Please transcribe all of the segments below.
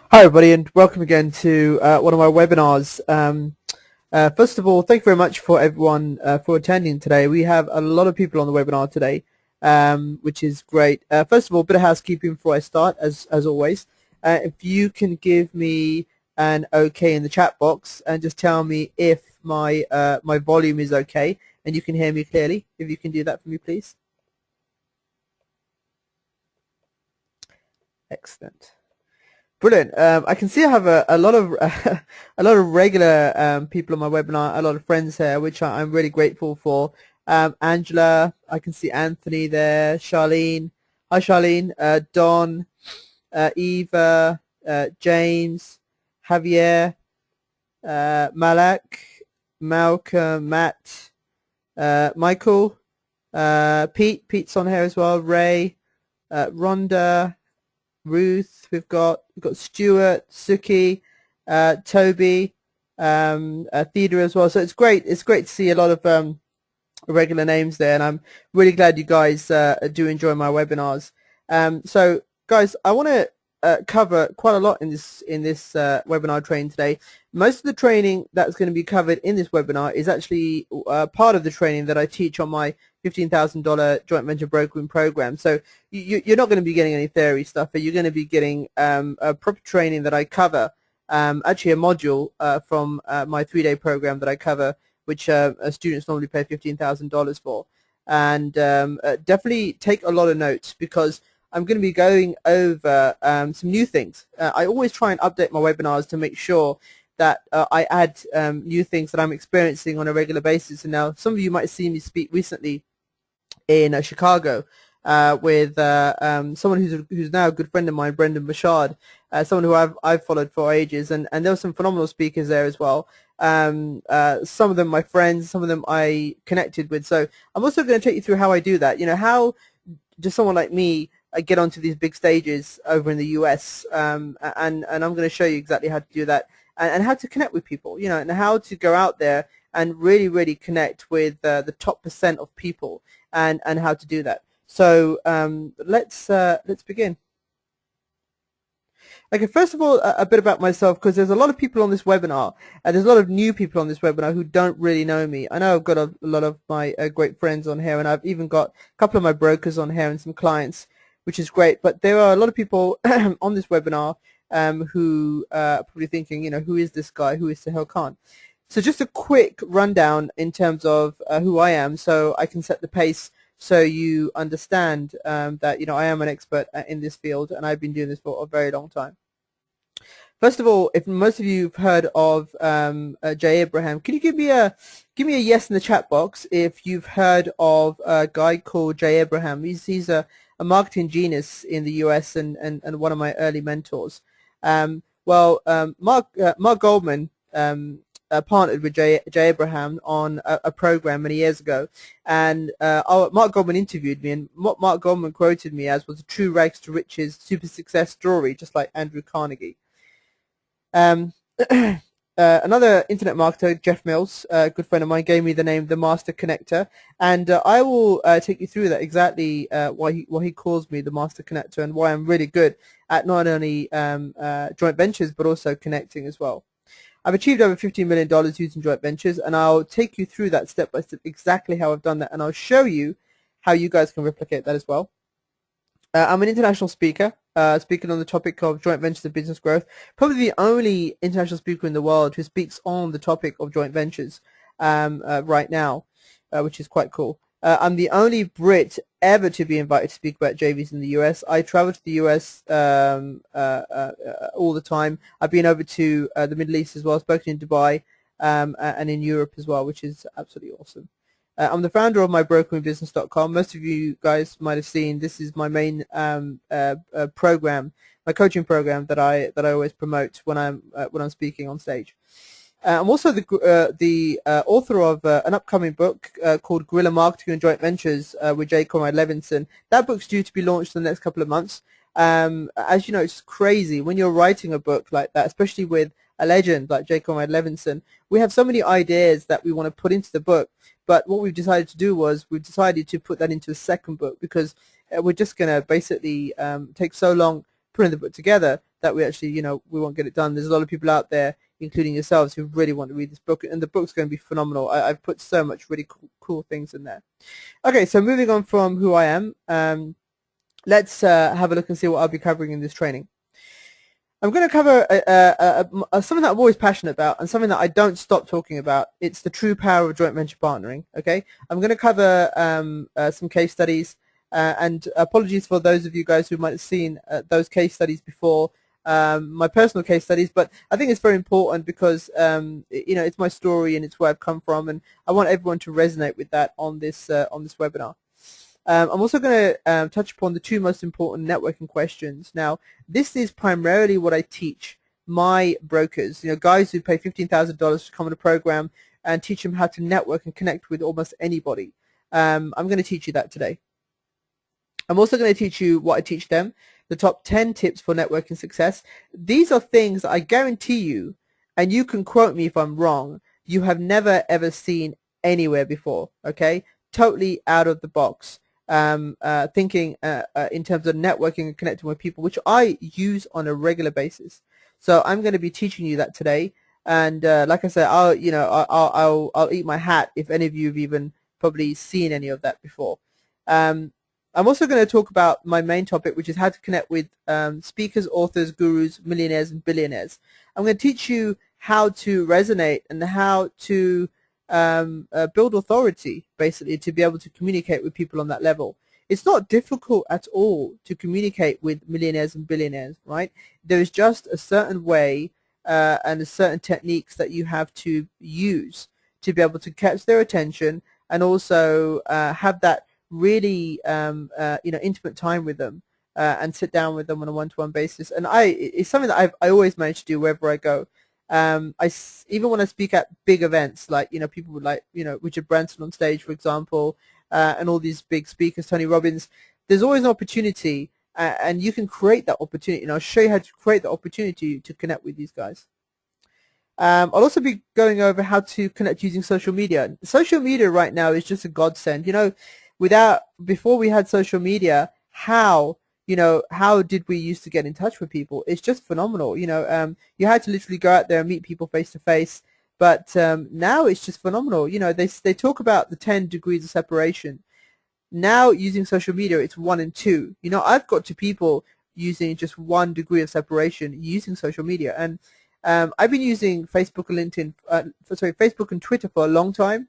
Hi everybody and welcome again to one of my webinars. First of all, thank you very much for everyone for attending today. We have a lot of people on the webinar today, which is great. First of all, a bit of housekeeping before I start, as always. If you can give me an okay in the chat box and just tell me if my volume is okay and you can hear me clearly, if you can do that for me, please. Excellent. Brilliant. I can see I have a lot of a lot of regular people on my webinar, a lot of friends here, which I'm really grateful for. Angela, I can see Anthony there, Charlene. Hi, Charlene. Don, Eva, James, Javier, Malak, Malcolm, Matt, Michael, Pete. Pete's on here as well. Ray, Rhonda. Ruth, we've got Stuart, Suki, Toby, Theda as well. So it's great. It's great to see a lot of regular names there, and I'm really glad you guys do enjoy my webinars. So, guys, I want to cover quite a lot in this webinar training today. Most of the training that's going to be covered in this webinar is actually part of the training that I teach on my $15,000 joint venture brokering program. So you're not going to be getting any theory stuff, but you're going to be getting a proper training that I cover, actually a module from my 3-day program that I cover, which students normally pay $15,000 for. And definitely take a lot of notes, because I'm going to be going over some new things. I always try and update my webinars to make sure that I add new things that I'm experiencing on a regular basis. And now some of you might have seen me speak recently in Chicago with someone who's now a good friend of mine, Brendan Bashard, someone who I've followed for ages, and there were some phenomenal speakers there as well. Some of them my friends, some of them I connected with. So I'm also going to take you through how I do that. You know, how does someone like me get onto these big stages over in the US, and I'm going to show you exactly how to do that, and how to connect with people, you know, and how to go out there and really connect with the top % of people, and how to do that. So let's begin. Okay, first of all, a bit about myself, because there's a lot of people on this webinar, and there's a lot of new people on this webinar who don't really know me. I know I've got a lot of my great friends on here, and I've even got a couple of my brokers on here and some clients, which is great. But there are a lot of people on this webinar who are probably thinking, you know, who is this guy? Who is Sahil Khan? So just a quick rundown in terms of who I am, so I can set the pace, so you understand that, you know, I am an expert in this field, and I've been doing this for a very long time. First of all, if most of you have heard of Jay Abraham, can you give me a yes in the chat box if you've heard of a guy called Jay Abraham? He's a marketing genius in the US, and one of my early mentors. Mark Goldman partnered with Jay Abraham on a program many years ago, and Mark Goldman interviewed me, and what Mark Goldman quoted me as was a true rags to riches super success story, just like Andrew Carnegie. Another internet marketer, Jeff Mills, a good friend of mine, gave me the name the Master Connector, and I will take you through that, exactly why he calls me the Master Connector, and why I'm really good at not only joint ventures but also connecting as well. I've achieved over $15 million using joint ventures, and I'll take you through that step by step, exactly how I've done that, and I'll show you how you guys can replicate that as well. I'm an international speaker, speaking on the topic of joint ventures and business growth. Probably the only international speaker in the world who speaks on the topic of joint ventures right now, which is quite cool. I'm the only Brit ever to be invited to speak about JVs in the US. I travel to the US all the time. I've been over to the Middle East as well, spoken in Dubai and in Europe as well, which is absolutely awesome. I'm the founder of mybrokingbusiness.com. Most of you guys might have seen, this is my main program, my coaching program that I always promote when I'm speaking on stage. I'm also the author of an upcoming book called Guerrilla Marketing and Joint Ventures with J. Conrad Levinson. That book's due to be launched in the next couple of months. As you know, it's crazy when you're writing a book like that, especially with a legend like J. Conrad Levinson. We have so many ideas that we want to put into the book, but what we've decided to do was we've decided to put that into a second book, because we're just going to basically take so long putting the book together that we actually, we won't get it done. There's a lot of people out there, including yourselves, who really want to read this book, and the book's going to be phenomenal. I've put so much really cool things in there. Okay, so moving on from who I am, let's have a look and see what I'll be covering in this training. I'm going to cover something that I'm always passionate about and something that I don't stop talking about. It's the true power of joint venture partnering. Okay, I'm going to cover some case studies, and apologies for those of you guys who might have seen those case studies before, my personal case studies, but I think it's very important because it's my story and it's where I've come from, and I want everyone to resonate with that on this webinar. I'm also going to touch upon the two most important networking questions. Now, this is primarily what I teach my brokers, guys who pay $15,000 to come on a program and teach them how to network and connect with almost anybody. I'm going to teach you that today. I'm also going to teach you what I teach them, the top 10 tips for networking success. These are things that I guarantee you, and you can quote me if I'm wrong, you have never ever seen anywhere before, okay? Totally out of the box. Thinking in terms of networking and connecting with people, which I use on a regular basis. So I'm going to be teaching you that today, and like I said, I'll eat my hat if any of you have even probably seen any of that before. I'm also going to talk about my main topic, which is how to connect with speakers, authors, gurus, millionaires, and billionaires. I'm going to teach you how to resonate and how to build authority, basically, to be able to communicate with people on that level. It's not difficult at all to communicate with millionaires and billionaires, right? There is just a certain way and a certain techniques that you have to use to be able to catch their attention and also have that really intimate time with them and sit down with them on a one-to-one basis. And it's something that I always manage to do wherever I go. Even when I speak at big events, like people would like Richard Branson on stage, for example, and all these big speakers, Tony Robbins, there's always an opportunity, and you can create that opportunity, and I'll show you how to create the opportunity to connect with these guys. I'll also be going over how to connect using social media. Social media right now is just a godsend. Before we had social media, how did we used to get in touch with people? It's just phenomenal. You had to literally go out there and meet people face to face, but now it's just phenomenal. They talk about the 10 degrees of separation. Now using social media, it's 1 and 2. I've got to people using just 1 degree of separation using social media, and I've been using Facebook and Facebook and Twitter for a long time.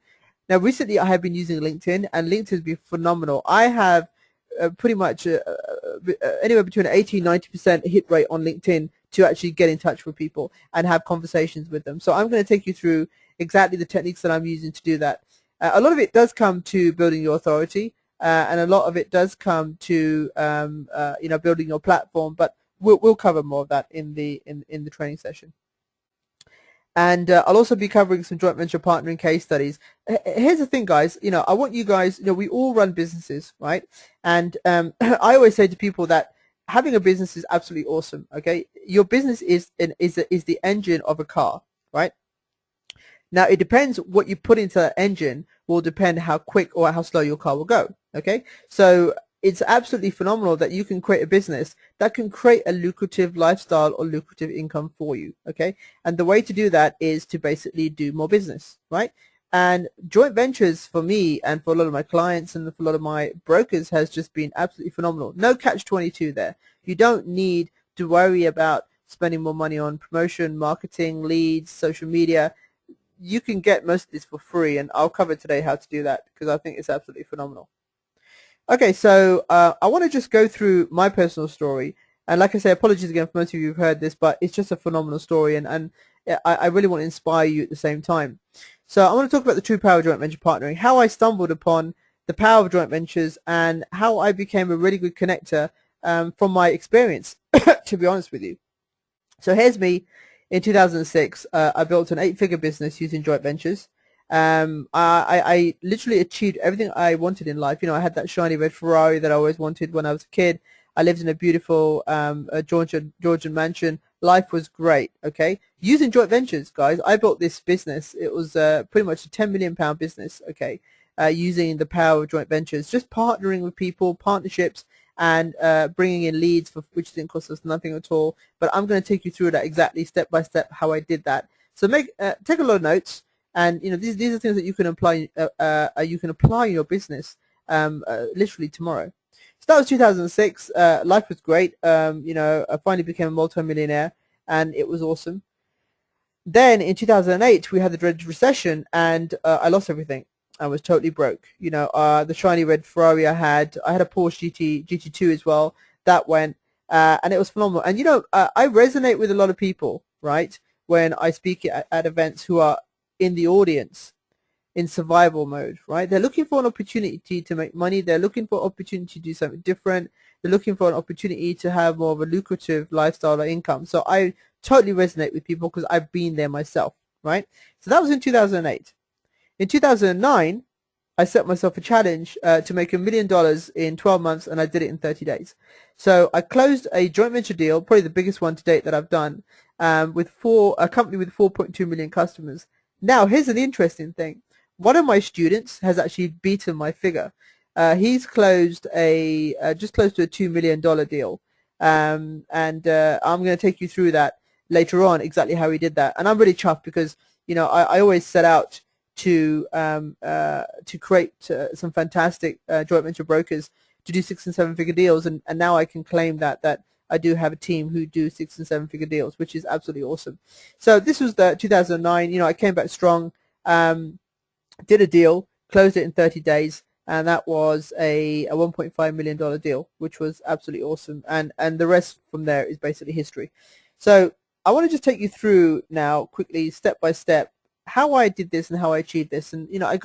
Now, recently I have been using LinkedIn, and LinkedIn has been phenomenal. I have pretty much anywhere between 80-90% hit rate on LinkedIn to actually get in touch with people and have conversations with them. So I'm going to take you through exactly the techniques that I'm using to do that. A lot of it does come to building your authority, and a lot of it does come to building your platform. But we'll cover more of that in the training session. And I'll also be covering some joint venture partnering case studies. Here's the thing, guys. I want you guys. We all run businesses, right? And I always say to people that having a business is absolutely awesome. Okay, your business is the engine of a car, right? Now it depends what you put into that engine will depend how quick or how slow your car will go. Okay, so it's absolutely phenomenal that you can create a business that can create a lucrative lifestyle or lucrative income for you, okay? And the way to do that is to basically do more business, right? And joint ventures for me and for a lot of my clients and for a lot of my brokers has just been absolutely phenomenal. No catch-22 there. You don't need to worry about spending more money on promotion, marketing, leads, social media. You can get most of this for free, and I'll cover today how to do that because I think it's absolutely phenomenal. Okay, so I want to just go through my personal story, and like I say, apologies again for most of you who've heard this, but it's just a phenomenal story, and I really want to inspire you at the same time. So I want to talk about the true power of joint venture partnering, how I stumbled upon the power of joint ventures, and how I became a really good connector from my experience, to be honest with you. So here's me in 2006. I built an 8-figure business using joint ventures. I literally achieved everything I wanted in life. I had that shiny red Ferrari that I always wanted when I was a kid. I lived in a beautiful Georgian mansion. Life was great, okay? Using joint ventures, guys, I built this business. It was pretty much a £10 million business, okay, using the power of joint ventures, just partnering with people, partnerships, and bringing in leads, which didn't cost us nothing at all. But I'm going to take you through that exactly step by step how I did that. So take a lot of notes, and these are things that you can apply in your business literally tomorrow. So that was 2006. Life was great. I finally became a multi-millionaire, and it was awesome. Then in 2008, we had the dreaded recession, and I lost everything. I was totally broke. The shiny red Ferrari I had a Porsche GT2 as well. That went, and it was phenomenal. And I resonate with a lot of people, right? When I speak at events who are in the audience in survival mode, right? They're looking for an opportunity to make money. They're looking for an opportunity to do something different. They're looking for an opportunity to have more of a lucrative lifestyle or income. So I totally resonate with people because I've been there myself, right? So that was in 2008. In 2009, I set myself a challenge to make $1 million in 12 months, and I did it in 30 days. So I closed a joint venture deal, probably the biggest one to date that I've done, with a company with 4.2 million customers. Now, here's an interesting thing. One of my students has actually beaten my figure. He's closed just close to a $2 million deal, and I'm going to take you through that later on, exactly how he did that. And I'm really chuffed because I always set out to create some fantastic joint venture brokers to do 6- and 7-figure deals, and now I can claim that I do have a team who do 6- and 7-figure deals, which is absolutely awesome. So this was the 2009. I came back strong, did a deal, closed it in 30 days, and that was a $1.5 million deal, which was absolutely awesome. And the rest from there is basically history. So I want to just take you through now quickly, step by step, how I did this and how I achieved this. And I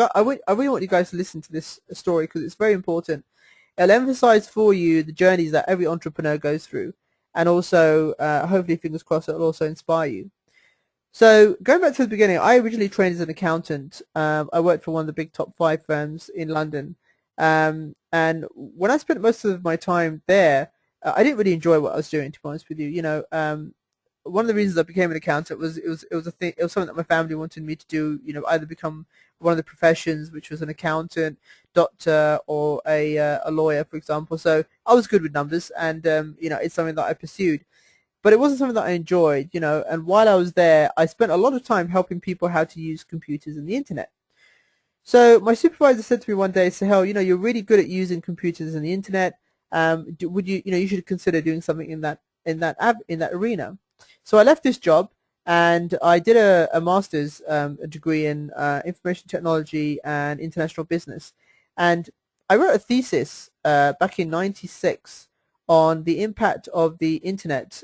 really want you guys to listen to this story because it's very important. It'll emphasize for you the journeys that every entrepreneur goes through, and also hopefully, fingers crossed, it'll also inspire you. So going back to the beginning, I originally trained as an accountant. I worked for one of the big top 5 firms in London, and when I spent most of my time there, I didn't really enjoy what I was doing, to be honest with you. One of the reasons I became an accountant was it was something that my family wanted me to do. Either become one of the professions, which was an accountant, doctor, or a lawyer, for example. So I was good with numbers, and it's something that I pursued. But it wasn't something that I enjoyed, and while I was there, I spent a lot of time helping people how to use computers and the internet. So my supervisor said to me one day, Sahel, you're really good at using computers and the internet. Would you should consider doing something in that arena. So I left this job and I did a master's degree in information technology and international business. And I wrote a thesis back in '96 on the impact of the internet,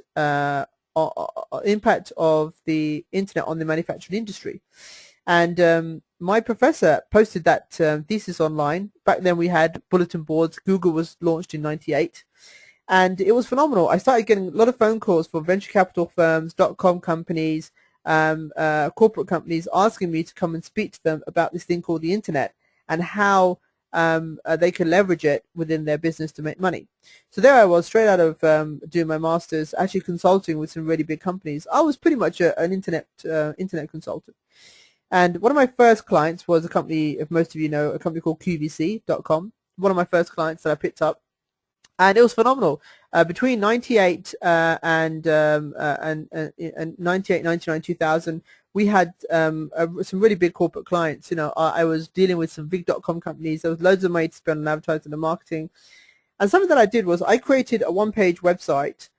impact of the internet on the manufacturing industry. And my professor posted that thesis online. Back then we had bulletin boards. Google was launched in '98. And it was phenomenal. I started getting a lot of phone calls from venture capital firms, .com companies, corporate companies asking me to come and speak to them about this thing called the internet and how they can leverage it within their business to make money. So there I was, straight out of doing my master's, actually consulting with some really big companies. I was pretty much an internet consultant. And one of my first clients was a company, if most of you know, a company called QVC.com. One of my first clients that I picked up. And it was phenomenal. Between 98 and 98, 99, 2000, we had some really big corporate clients. I was dealing with some big .com companies. There was loads of money to spend on advertising and marketing. And something that I did was I created a one-page website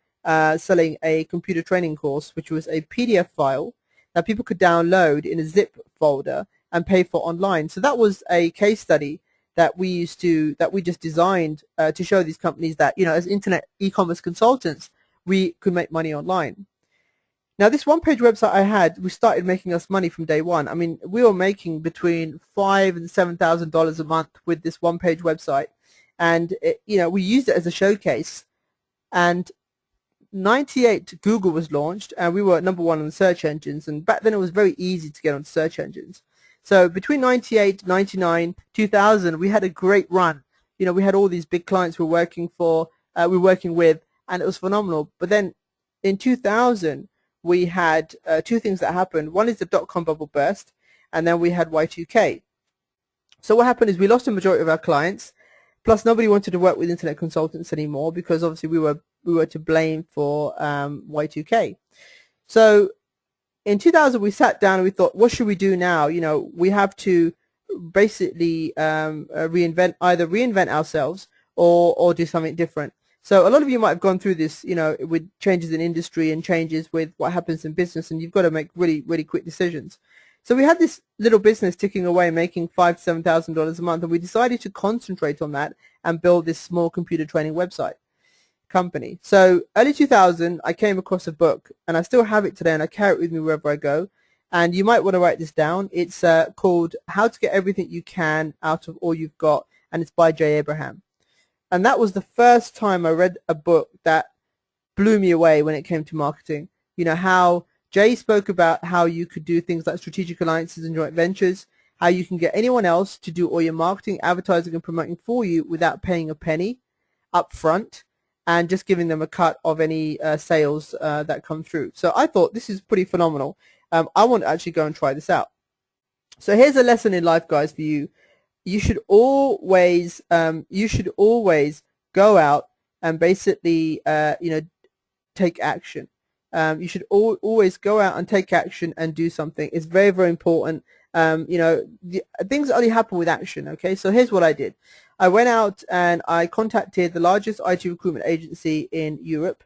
selling a computer training course, which was a PDF file that people could download in a zip folder and pay for online. So that was a case study that we just designed to show these companies that, as internet e-commerce consultants, we could make money online. Now, this one-page website I had, we started making us money from day one. I mean, we were making between $5,000 and $7,000 a month with this one-page website, and we used it as a showcase. And '98, Google was launched, and we were number 1 on the search engines. And back then, it was very easy to get on search engines. So between '98, '99, 2000, we had a great run. We had all these big clients we were working with, and it was phenomenal. But then in 2000, we had 2 things that happened. One is the .com bubble burst, and then we had Y2K. So what happened is we lost the majority of our clients. Plus, nobody wanted to work with internet consultants anymore because obviously we were to blame for Y2K. So in 2000, we sat down and we thought, what should we do now? You know, we have to basically reinvent ourselves or do something different. So a lot of you might have gone through this, you know, with changes in industry and changes with what happens in business, and you've got to make really, really quick decisions. So we had this little business ticking away, making $5,000 to $7,000 a month, and we decided to concentrate on that and build this small computer training website company. So early 2000, I came across a book, and I still have it today, and I carry it with me wherever I go. And you might want to write this down. It's called How to Get Everything You Can Out of All You've Got, and it's by Jay Abraham. And that was the first time I read a book that blew me away when it came to marketing. You know, how Jay spoke about how you could do things like strategic alliances and joint ventures, how you can get anyone else to do all your marketing, advertising, and promoting for you without paying a penny up front, and just giving them a cut of any sales that come through. So I thought this is pretty phenomenal. I want to actually go and try this out. So here's a lesson in life, guys, for you. You should always go out and basically take action. You should always go out and take action and do something. It's very, very important. Things only happen with action. Okay, so here's what I did. I went out and I contacted the largest IT recruitment agency in Europe.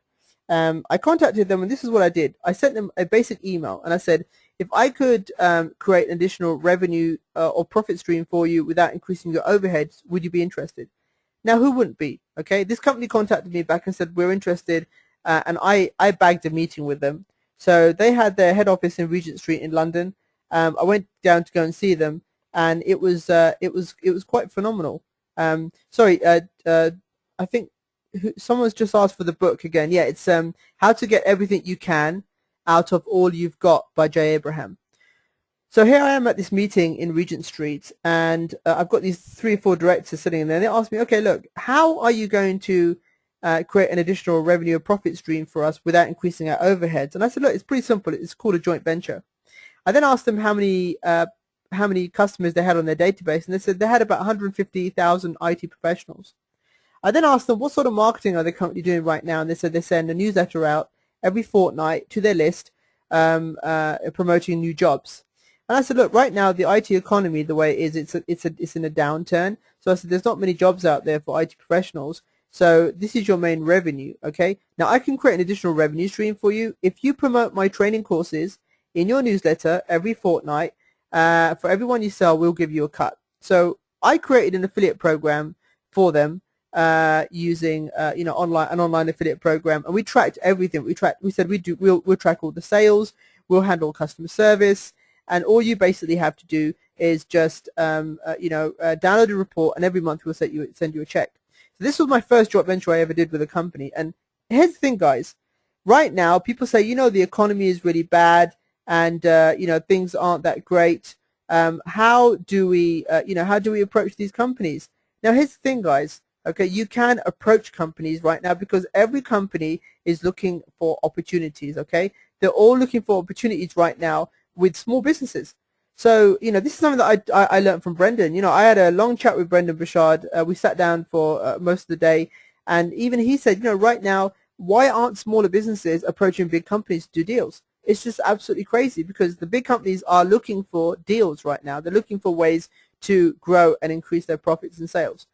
I contacted them, and this is what I did. I sent them a basic email, and I said, if I could create an additional revenue or profit stream for you without increasing your overheads, would you be interested? Now, who wouldn't be? Okay, this company contacted me back and said, we're interested, and I bagged a meeting with them. So they had their head office in Regent Street in London. I went down to go and see them, and it was quite phenomenal. I think someone's just asked for the book again. Yeah, it's How to Get Everything You Can Out of All You've Got by Jay Abraham. So here I am at this meeting in Regent Street, and I've got these 3 or 4 directors sitting in there. They asked me, okay, look, how are you going to create an additional revenue or profit stream for us without increasing our overheads? And I said, look, it's pretty simple. It's called a joint venture. I then asked them how many customers they had on their database, and they said they had about 150,000 IT professionals. I then asked them, what sort of marketing are they currently doing right now? And they said they send a newsletter out every fortnight to their list promoting new jobs. And I said, look, right now the IT economy, the way it is, it's in a downturn. So I said, there's not many jobs out there for IT professionals. So this is your main revenue, okay? Now I can create an additional revenue stream for you. If you promote my training courses in your newsletter every fortnight, for everyone you sell, we'll give you a cut. So I created an affiliate program for them using an online affiliate program, and we tracked everything. We said we'll track all the sales, we'll handle customer service, and all you basically have to do is just download a report, and every month we'll send you a check. So this was my first joint venture I ever did with a company. And here's the thing, guys. Right now, people say, the economy is really bad, and things aren't that great. How do we approach these companies? Now, here's the thing, guys. Okay, you can approach companies right now because every company is looking for opportunities. Okay, they're all looking for opportunities right now with small businesses. So this is something that I learned from Brendan. I had a long chat with Brendan Bouchard. We sat down for most of the day, and even he said, right now, why aren't smaller businesses approaching big companies to do deals? It's just absolutely crazy because the big companies are looking for deals right now. They're looking for ways to grow and increase their profits and sales.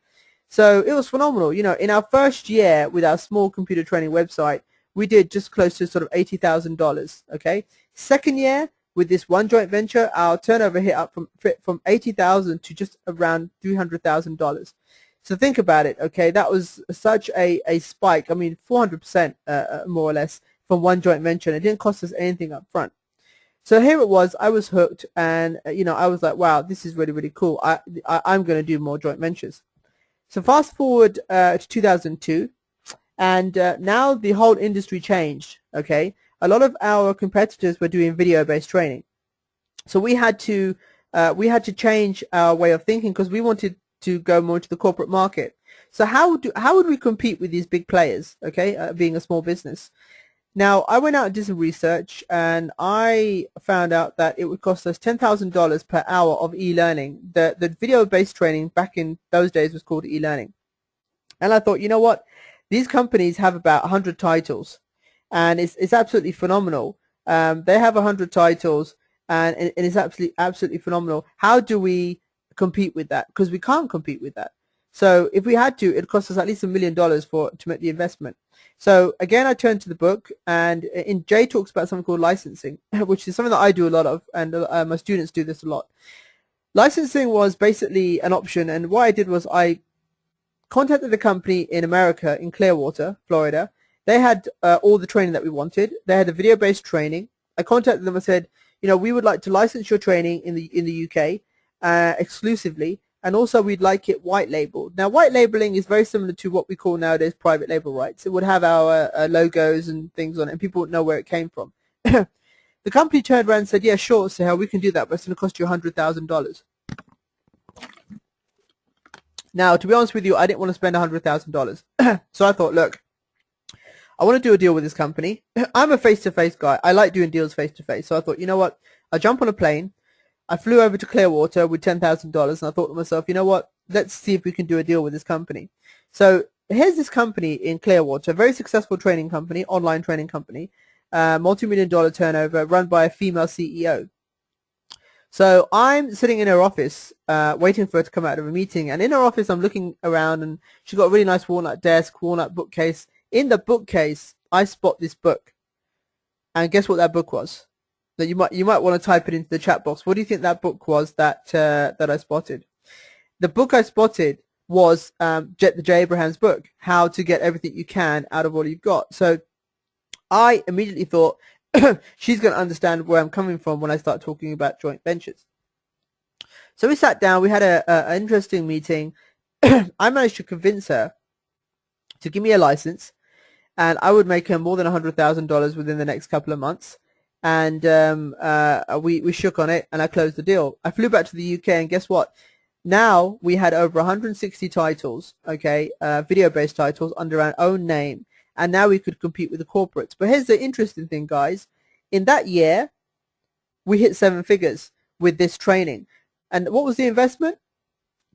So it was phenomenal. In our first year with our small computer training website, we did just close to sort of $80,000. Okay. Second year with this one joint venture, our turnover hit up from 80,000 to just around $300,000. So think about it. Okay, that was such a spike. I mean, 400% more or less from one joint venture, and it didn't cost us anything up front. So here it was. I was hooked, and I was like, wow, this is really, really cool. I'm going to do more joint ventures. So fast forward to 2002, and now the whole industry changed. Okay, a lot of our competitors were doing video-based training, so we had to change our way of thinking because we wanted to go more into the corporate market. So how would we compete with these big players? Okay, being a small business. Now I went out and did some research, and I found out that it would cost us $10,000 per hour of e-learning. The video-based training back in those days was called e-learning. And I thought, you know what? These companies have about 100 titles, and it's absolutely phenomenal. They have 100 titles, and it's absolutely phenomenal. How do we compete with that? Because we can't compete with that. So if we had to, it'd cost us at least $1 million to make the investment. So again, I turned to the book, and in Jay talks about something called licensing, which is something that I do a lot of, and my students do this a lot. Licensing was basically an option, and what I did was I contacted the company in America, in Clearwater, Florida. They had all the training that we wanted. They had a video-based training. I contacted them and said, you know, we would like to license your training in the UK exclusively, and also we'd like it white labeled. Now, white labeling is very similar to what we call nowadays private label rights. It would have our logos and things on it, and people would know where it came from. The company turned around and said, yeah, sure, Sahel, we can do that, but it's going to cost you $100,000. Now, to be honest with you, I didn't want to spend $100,000. So I thought, look, I want to do a deal with this company. I'm a face-to-face guy. I like doing deals face-to-face. So I thought, you know what? I jump on a plane. I flew over to Clearwater with $10,000, and I thought to myself, you know what? Let's see if we can do a deal with this company. So here's this company in Clearwater, a very successful training company, online training company, multi-million-dollar turnover, run by a female CEO. So I'm sitting in her office, waiting for her to come out of a meeting. And in her office, I'm looking around, and she's got a really nice walnut desk, walnut bookcase. In the bookcase, I spot this book. And guess what that book was? That you might want to type it into the chat box. What do you think that book was that I spotted? The book I spotted was the Jay Abraham's book, How to Get Everything You Can Out of All You've Got. So I immediately thought, she's going to understand where I'm coming from when I start talking about joint ventures. So we sat down. We had an interesting meeting. I managed to convince her to give me a license, and I would make her more than $100,000 within the next couple of months. And we shook on it, and I closed the deal. I flew back to the UK, and guess what? Now we had over 160 titles, okay, video-based titles under our own name. And now we could compete with the corporates. But here's the interesting thing, guys. In that year, we hit 7 figures with this training. And what was the investment?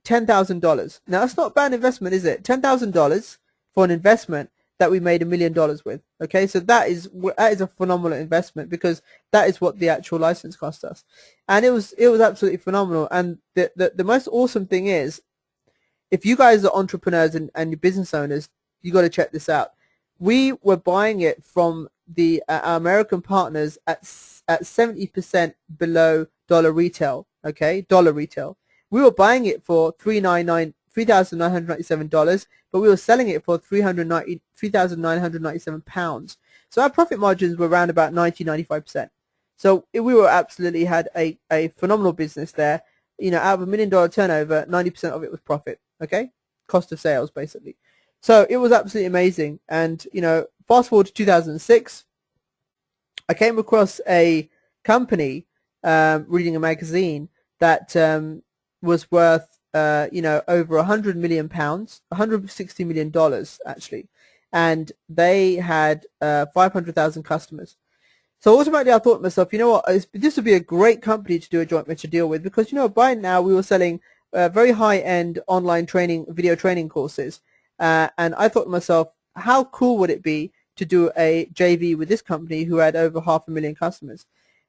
$10,000. Now, that's not a bad investment, is it? $10,000 for an investment that we made $1 million with. Okay, so that is a phenomenal investment, because that is what the actual license cost us. And it was absolutely phenomenal. And the most awesome thing is, if you guys are entrepreneurs and you're business owners, you got to check this out. We were buying it from our American partners at 70% below dollar retail. Okay, dollar retail. We were buying it for $3,997, but we were selling it for £3,997. So our profit margins were around about 90-95%. So we were absolutely had a phenomenal business there. You know, out of $1 million turnover, 90% of it was profit. Okay, cost of sales basically. So it was absolutely amazing. And, you know, fast forward to 2006, I came across a company reading a magazine that was worth, you know, over £100 million, $160 million actually. And they had 500,000 customers. So automatically I thought to myself, you know what, this would be a great company to do a joint venture deal with, because, you know, by now we were selling very high-end online training, video training courses. And I thought to myself, how cool would it be to do a JV with this company who had over 500,000 customers?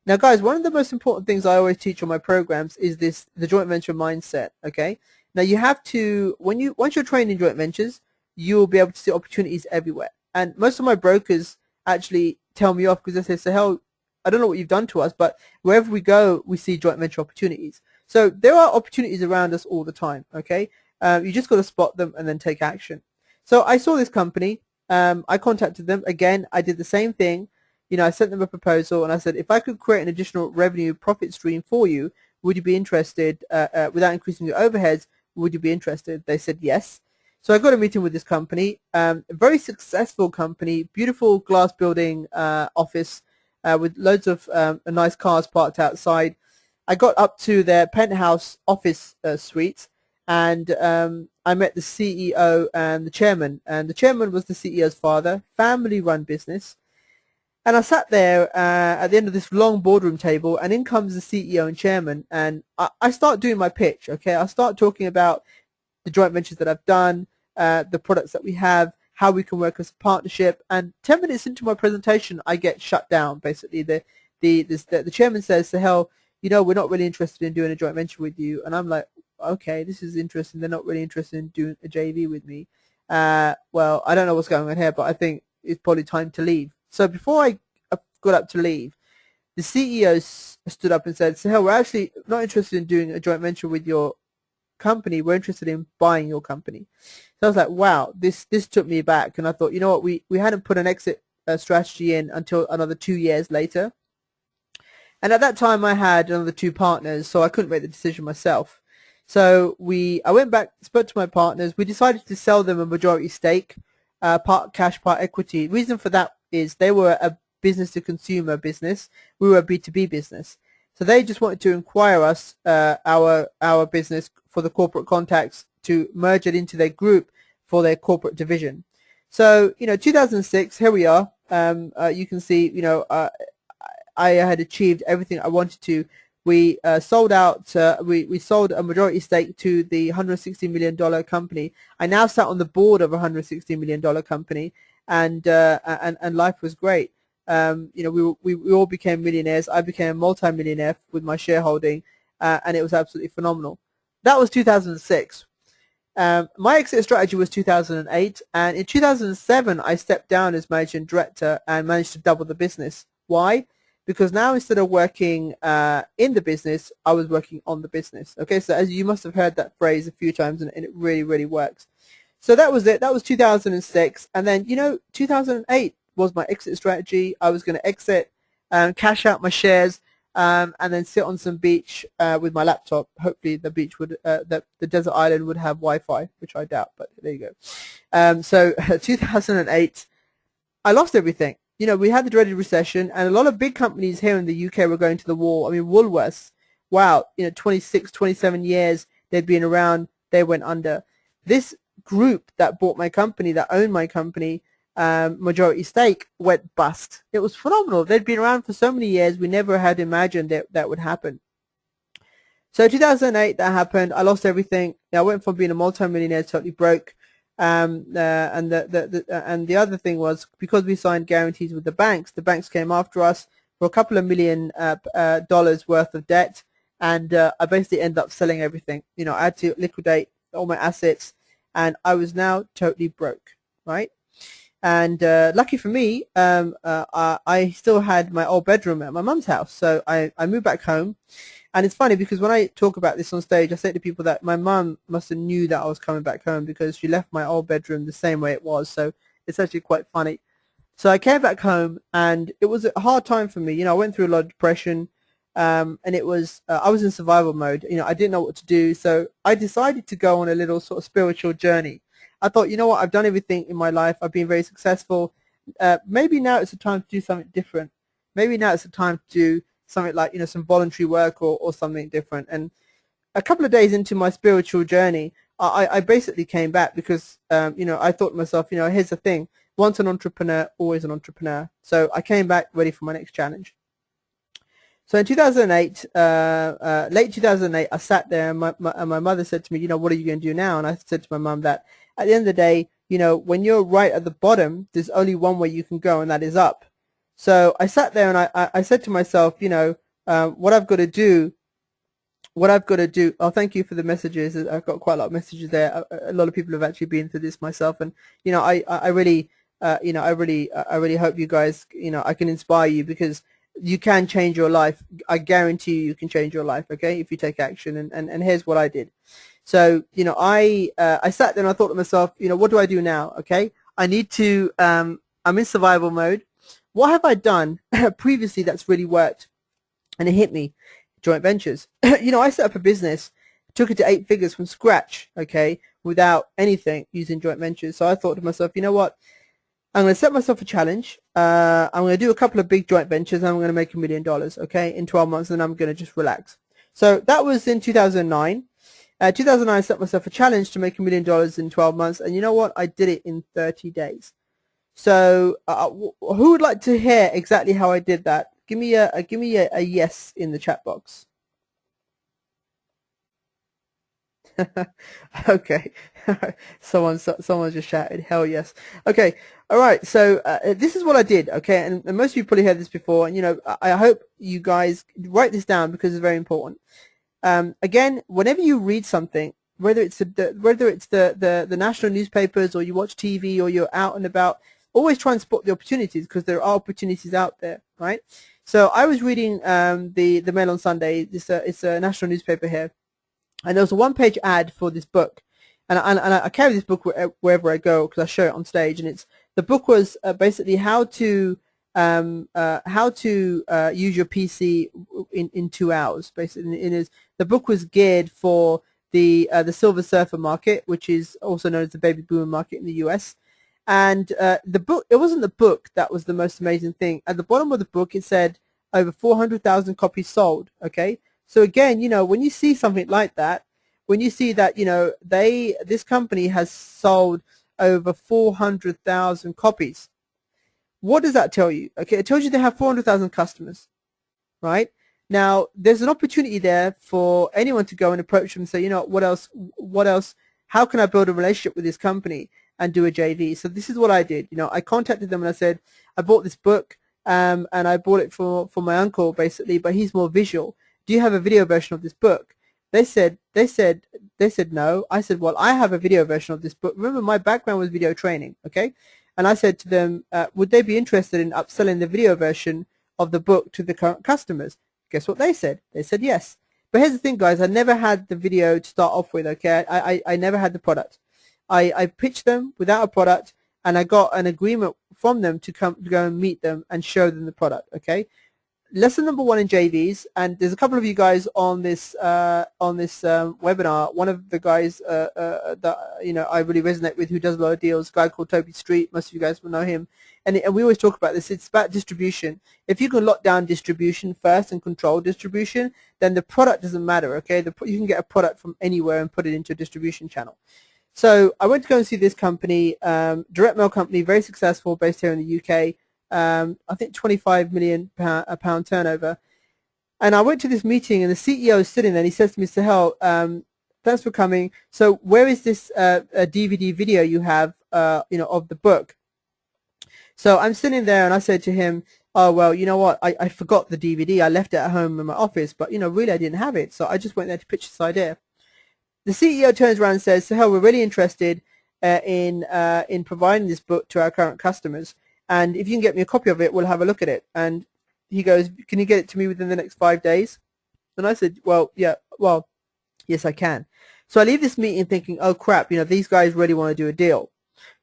Now, guys, one of the most important things I always teach on my programs is the joint venture mindset. Okay. Now, you have to, once you're trained in joint ventures, you'll be able to see opportunities everywhere. And most of my brokers actually tell me off, because they say, Sahel, I don't know what you've done to us, but wherever we go, we see joint venture opportunities. So there are opportunities around us all the time. Okay. You just got to spot them and then take action. So I saw this company. I contacted them. Again, I did the same thing. You know, I sent them a proposal, and I said, if I could create an additional revenue profit stream for you, would you be interested, without increasing your overheads, would you be interested? They said yes. So I got a meeting with this company, a very successful company, beautiful glass building office with loads of nice cars parked outside. I got up to their penthouse office suite, and I met the CEO and the chairman. And the chairman was the CEO's father, family-run business. And I sat there at the end of this long boardroom table, and in comes the CEO and chairman, and I start doing my pitch, okay? I start talking about the joint ventures that I've done, the products that we have, how we can work as a partnership. And 10 minutes into my presentation, I get shut down. Basically, the chairman says, "To hell, we're not really interested in doing a joint venture with you." And I'm like, okay, this is interesting. They're not really interested in doing a JV with me. Well, I don't know what's going on here, but I think it's probably time to leave. So before I got up to leave, the CEO stood up and said, "So hell, we're actually not interested in doing a joint venture with your company. We're interested in buying your company." So I was like, wow, this took me back. And I thought, you know what, we hadn't put an exit strategy in until another 2 years later. And at that time I had another two partners, so I couldn't make the decision myself. So I went back, spoke to my partners. We decided to sell them a majority stake, part cash, part equity. Reason for that is they were a business to consumer business. We were a B2B business. So they just wanted to acquire us, our business, for the corporate contacts, to merge it into their group for their corporate division. So 2006, here we are. You can see, I had achieved everything I wanted to. We sold out. We sold a majority stake to the $160 million company. I now sat on the board of a $160 million company, and life was great. We all became millionaires. I became a multi-millionaire with my shareholding, and it was absolutely phenomenal. That was 2006. My exit strategy was 2008, and in 2007 I stepped down as managing director and managed to double the business. Why? Because now, instead of working in the business, I was working on the business. Okay, so as you must have heard that phrase a few times, and it really, really works. So that was it. That was 2006. And then, 2008 was my exit strategy. I was going to exit, cash out my shares, and then sit on some beach with my laptop. Hopefully the beach would, the desert island would have Wi-Fi, which I doubt, but there you go. So 2008, I lost everything. We had the dreaded recession, and a lot of big companies here in the UK were going to the wall. I mean, Woolworths, wow, 26, 27 years they'd been around, they went under. This group that bought my company, that owned my company, majority stake, went bust. It was phenomenal. They'd been around for so many years, we never had imagined that would happen. So 2008, that happened. I lost everything. I went from being a multi-millionaire to totally broke. And the other thing was, because we signed guarantees with the banks came after us for a couple of million dollars worth of debt, and I basically ended up selling everything. I had to liquidate all my assets, and I was now totally broke, right? And lucky for me, I still had my old bedroom at my mum's house, so I moved back home. And it's funny because when I talk about this on stage, I say to people that my mum must have knew that I was coming back home, because she left my old bedroom the same way it was. So it's actually quite funny. So I came back home, and it was a hard time for me. I went through a lot of depression, and it was I was in survival mode. I didn't know what to do. So I decided to go on a little sort of spiritual journey. I thought, you know what, I've done everything in my life. I've been very successful. Maybe now it's a time to do something different. Maybe now it's a time to do something like, some voluntary work or something different. And a couple of days into my spiritual journey, I basically came back because, I thought to myself, here's the thing. Once an entrepreneur, always an entrepreneur. So I came back ready for my next challenge. So in 2008, late 2008, I sat there, and my mother said to me, what are you going to do now? And I said to my mum that at the end of the day, when you're right at the bottom, there's only one way you can go, and that is up. So I sat there, and I said to myself, what I've got to do. Oh, thank you for the messages. I've got quite a lot of messages there. A lot of people have actually been through this myself, and I really hope you guys, I can inspire you, because you can change your life. I guarantee you can change your life, okay, if you take action. And here's what I did. So I sat there and I thought to myself, what do I do now? Okay, I need to. I'm in survival mode. What have I done previously that's really worked? And it hit me. Joint ventures. I set up a business, took it to 8 figures from scratch, okay, without anything, using joint ventures. So I thought to myself, you know what? I'm going to set myself a challenge. I'm going to do a couple of big joint ventures, and I'm going to make $1 million, okay, in 12 months, and I'm going to just relax. So that was in 2009. 2009, I set myself a challenge to make $1 million in 12 months, and you know what? I did it in 30 days. So who would like to hear exactly how I did that? Give me a yes in the chat box. Okay. Someone just shouted, "Hell yes!" Okay, all right. So this is what I did. Okay, and most of you probably heard this before, and I hope you guys write this down because it's very important. Again, whenever you read something, whether it's the national newspapers or you watch TV or you're out and about, always try and spot the opportunities because there are opportunities out there, right? So I was reading the Mail on Sunday. It's a national newspaper here, and there was a one-page ad for this book, and I carry this book wherever I go because I show it on stage, and the book was basically how to use your PC in 2 hours. Basically, the book was geared for the Silver Surfer market, which is also known as the baby boomer market in the US. And the book, it wasn't the book that was the most amazing thing. At the bottom of the book, it said over 400,000 copies sold. Okay, so again, when you see something like that, when you see that, this company has sold over 400,000 copies, what does that tell you? Okay, it tells you they have 400,000 customers, right? Now, there's an opportunity there for anyone to go and approach them and say, what else, how can I build a relationship with this company and do a JV? So this is what I did. I contacted them and I said, I bought this book, and I bought it for my uncle, basically, but he's more visual. Do you have a video version of this book? They said no. I said, well, I have a video version of this book. Remember, my background was video training, okay? And I said to them, would they be interested in upselling the video version of the book to the current customers? Guess what they said? They said yes. But here's the thing, guys. I never had the video to start off with, okay? I never had the product. I pitched them without a product, and I got an agreement from them to go and meet them and show them the product, okay? Lesson number one in JVs, and there's a couple of you guys on this webinar. One of the guys that I really resonate with, who does a lot of deals, a guy called Toby Street. Most of you guys will know him, and we always talk about this. It's about distribution. If you can lock down distribution first and control distribution, then the product doesn't matter. Okay, you can get a product from anywhere and put it into a distribution channel. So I went to go and see this company, direct mail company, very successful, based here in the UK. I think 25 million pound turnover. And I went to this meeting, and the CEO is sitting there, and he says to me, Sahel, thanks for coming. So where is this DVD video you have, of the book? So I'm sitting there, and I said to him, oh, well, you know what? I forgot the DVD. I left it at home in my office, but, really I didn't have it. So I just went there to pitch this idea. The CEO turns around and says, Sahel, we're really interested in providing this book to our current customers. And if you can get me a copy of it, we'll have a look at it. And he goes, can you get it to me within the next 5 days? And I said, well, yes, I can. So I leave this meeting thinking, oh, crap, these guys really want to do a deal.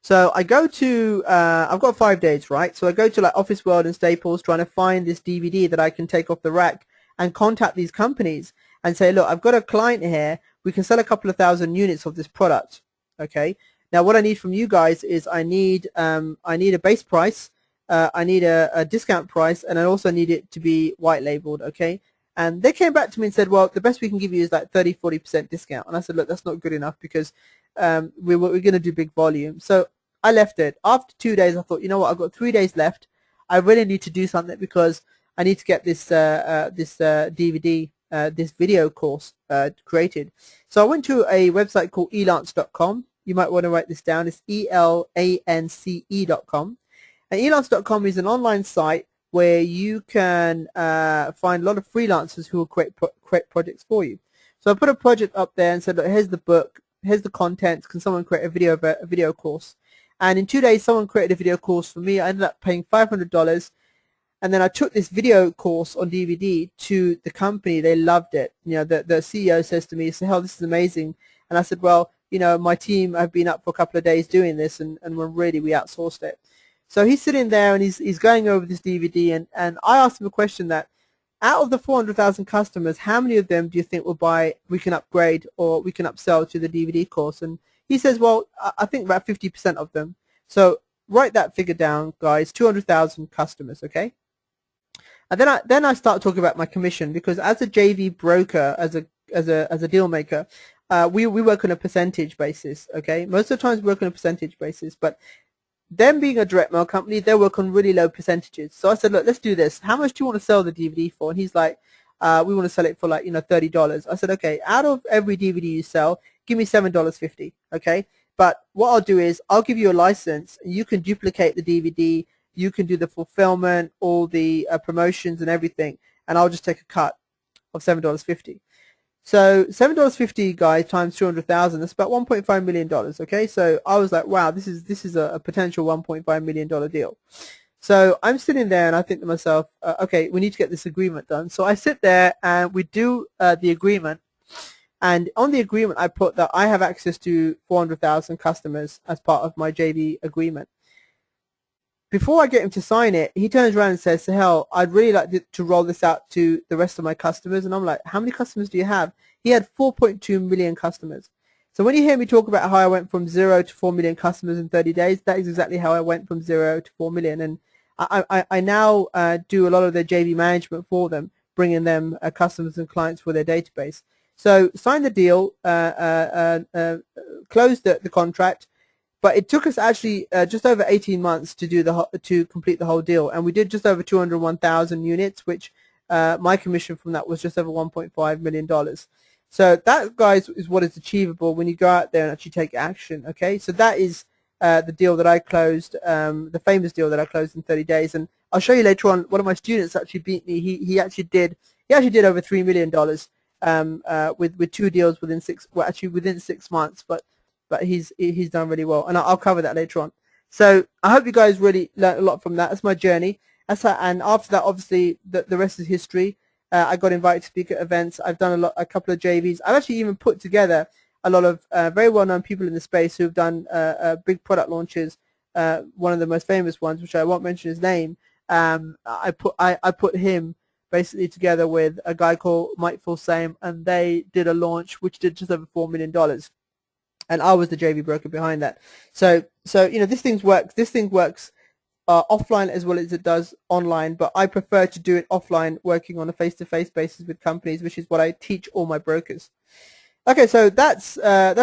So I go to, I've got 5 days, right? So I go to like Office World and Staples trying to find this DVD that I can take off the rack and contact these companies and say, look, I've got a client here. We can sell a couple of thousand units of this product, okay? Now, what I need from you guys is I need a base price, I need a discount price, and I also need it to be white labeled, okay? And they came back to me and said, well, the best we can give you is like 30-40% discount. And I said, look, that's not good enough because we're going to do big volume. So I left it. After 2 days, I thought, you know what, I've got 3 days left. I really need to do something because I need to get this DVD, this video course created. So I went to a website called elance.com. You might want to write this down. It's elance.com. And elance.com is an online site where you can find a lot of freelancers who will create projects for you. So I put a project up there and said, look, here's the book, here's the content. Can someone create a video course? And in 2 days, someone created a video course for me. I ended up paying $500. And then I took this video course on DVD to the company. They loved it. The CEO says to me, Sahel, this is amazing. And I said, well, my team have been up for a couple of days doing this, and we outsourced it. So he's sitting there and he's going over this DVD, and I asked him a question that, out of the 400,000 customers, how many of them do you think will buy, we can upgrade or we can upsell to the DVD course? And he says, well, I think about 50% of them. So write that figure down, guys, 200,000 customers, okay? And then I start talking about my commission, because as a JV broker, as a deal maker, we work on a percentage basis, okay? Most of the times we work on a percentage basis, but them being a direct mail company, they work on really low percentages. So I said, look, let's do this. How much do you want to sell the DVD for? And he's like, we want to sell it for like, $30. I said, okay, out of every DVD you sell, give me $7.50, okay? But what I'll do is I'll give you a license. You can duplicate the DVD, you can do the fulfillment, all the promotions and everything, and I'll just take a cut of $7.50. So $7.50, guys, times 200,000, that's about $1.5 million, okay? So I was like, wow, this is a potential $1.5 million deal. So I'm sitting there and I think to myself, okay, we need to get this agreement done. So I sit there and we do the agreement. And on the agreement, I put that I have access to 400,000 customers as part of my JV agreement. Before I get him to sign it, he turns around and says, "Hell, I'd really like to roll this out to the rest of my customers." And I'm like, "How many customers do you have?" He had 4.2 million customers. So when you hear me talk about how I went from 0 to 4 million customers in 30 days, that is exactly how I went from 0 to 4 million. And I now do a lot of their JV management for them, bringing them customers and clients for their database. So signed the deal, closed the contract. But it took us actually just over 18 months to do to complete the whole deal, and we did just over 201,000 units, which my commission from that was just over $1.5 million. So that, guys, is what is achievable when you go out there and actually take action. Okay, so that is the deal that I closed, the famous deal that I closed in 30 days, and I'll show you later on. One of my students actually beat me. He actually did over $3 million with 2 deals within within 6 months, but he's done really well, and I'll cover that later on. So I hope you guys really learned a lot from that. That's my journey. And after that, obviously, the rest is history. I got invited to speak at events. I've done a couple of JVs. I've actually even put together a lot of very well-known people in the space who've done big product launches. One of the most famous ones, which I won't mention his name, I put him basically together with a guy called Mike Fulsame, and they did a launch which did just over $4 million. And I was the JV broker behind that. So you know, this thing works offline as well as it does online, but I prefer to do it offline, working on a face-to-face basis with companies, which is what I teach all my brokers. Okay, so that's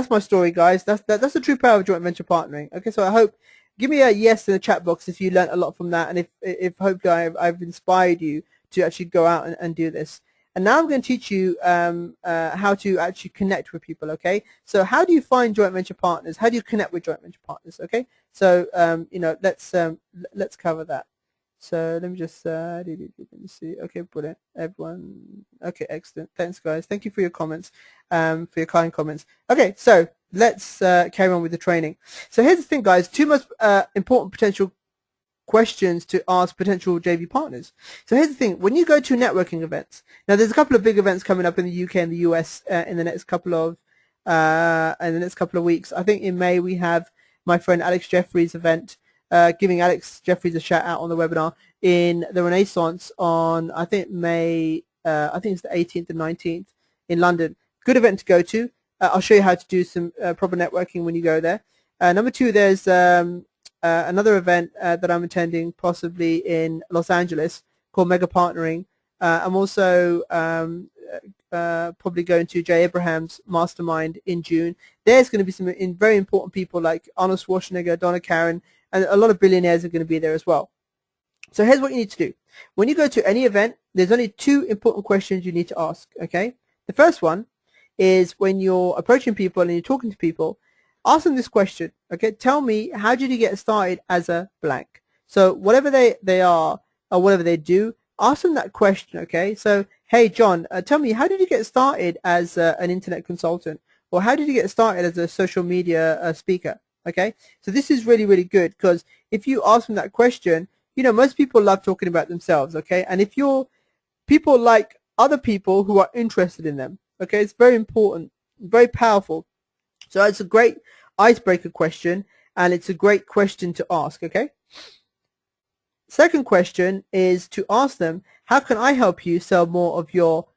my story, guys. That's the true power of joint venture partnering. Okay, so I hope, give me a yes in the chat box if you learned a lot from that, and if hopefully I've inspired you to actually go out and do this. And now I'm going to teach you how to actually connect with people, okay? So how do you find joint venture partners? How do you connect with joint venture partners, okay? So, you know, let's cover that. So let me just, let me see. Okay, brilliant. Everyone, okay, excellent. Thanks, guys. Thank you for your comments, for your kind comments. Okay, so let's carry on with the training. So here's the thing, guys. 2 most important potential questions to ask potential JV partners. So here's the thing: when you go to networking events, now there's a couple of big events coming up in the UK and the US in the next couple of weeks. I think in May we have my friend Alex Jeffries' event, giving Alex Jeffries a shout out on the webinar in the Renaissance on I think May I think it's the 18th and 19th in London. Good event to go to. I'll show you how to do some proper networking when you go there. Number 2, there's another event that I'm attending possibly in Los Angeles called Mega Partnering. I'm also probably going to Jay Abraham's mastermind in June. There's going to be some very important people like Arnold Schwarzenegger, Donna Karen, and a lot of billionaires are going to be there as well. So here's what you need to do. When you go to any event, there's only 2 important questions you need to ask, okay? The first one is when you're approaching people and you're talking to people, ask them this question, okay? Tell me, how did you get started as a blank? So whatever they are or whatever they do, ask them that question, okay? So, hey, John, tell me, how did you get started as an internet consultant? Or how did you get started as a social media speaker, okay? So this is really, really good, because if you ask them that question, you know, most people love talking about themselves, okay? And if people like other people who are interested in them, okay? It's very important, very powerful. So it's a great icebreaker question, and it's a great question to ask, okay? Second question is to ask them, how can I help you sell more of your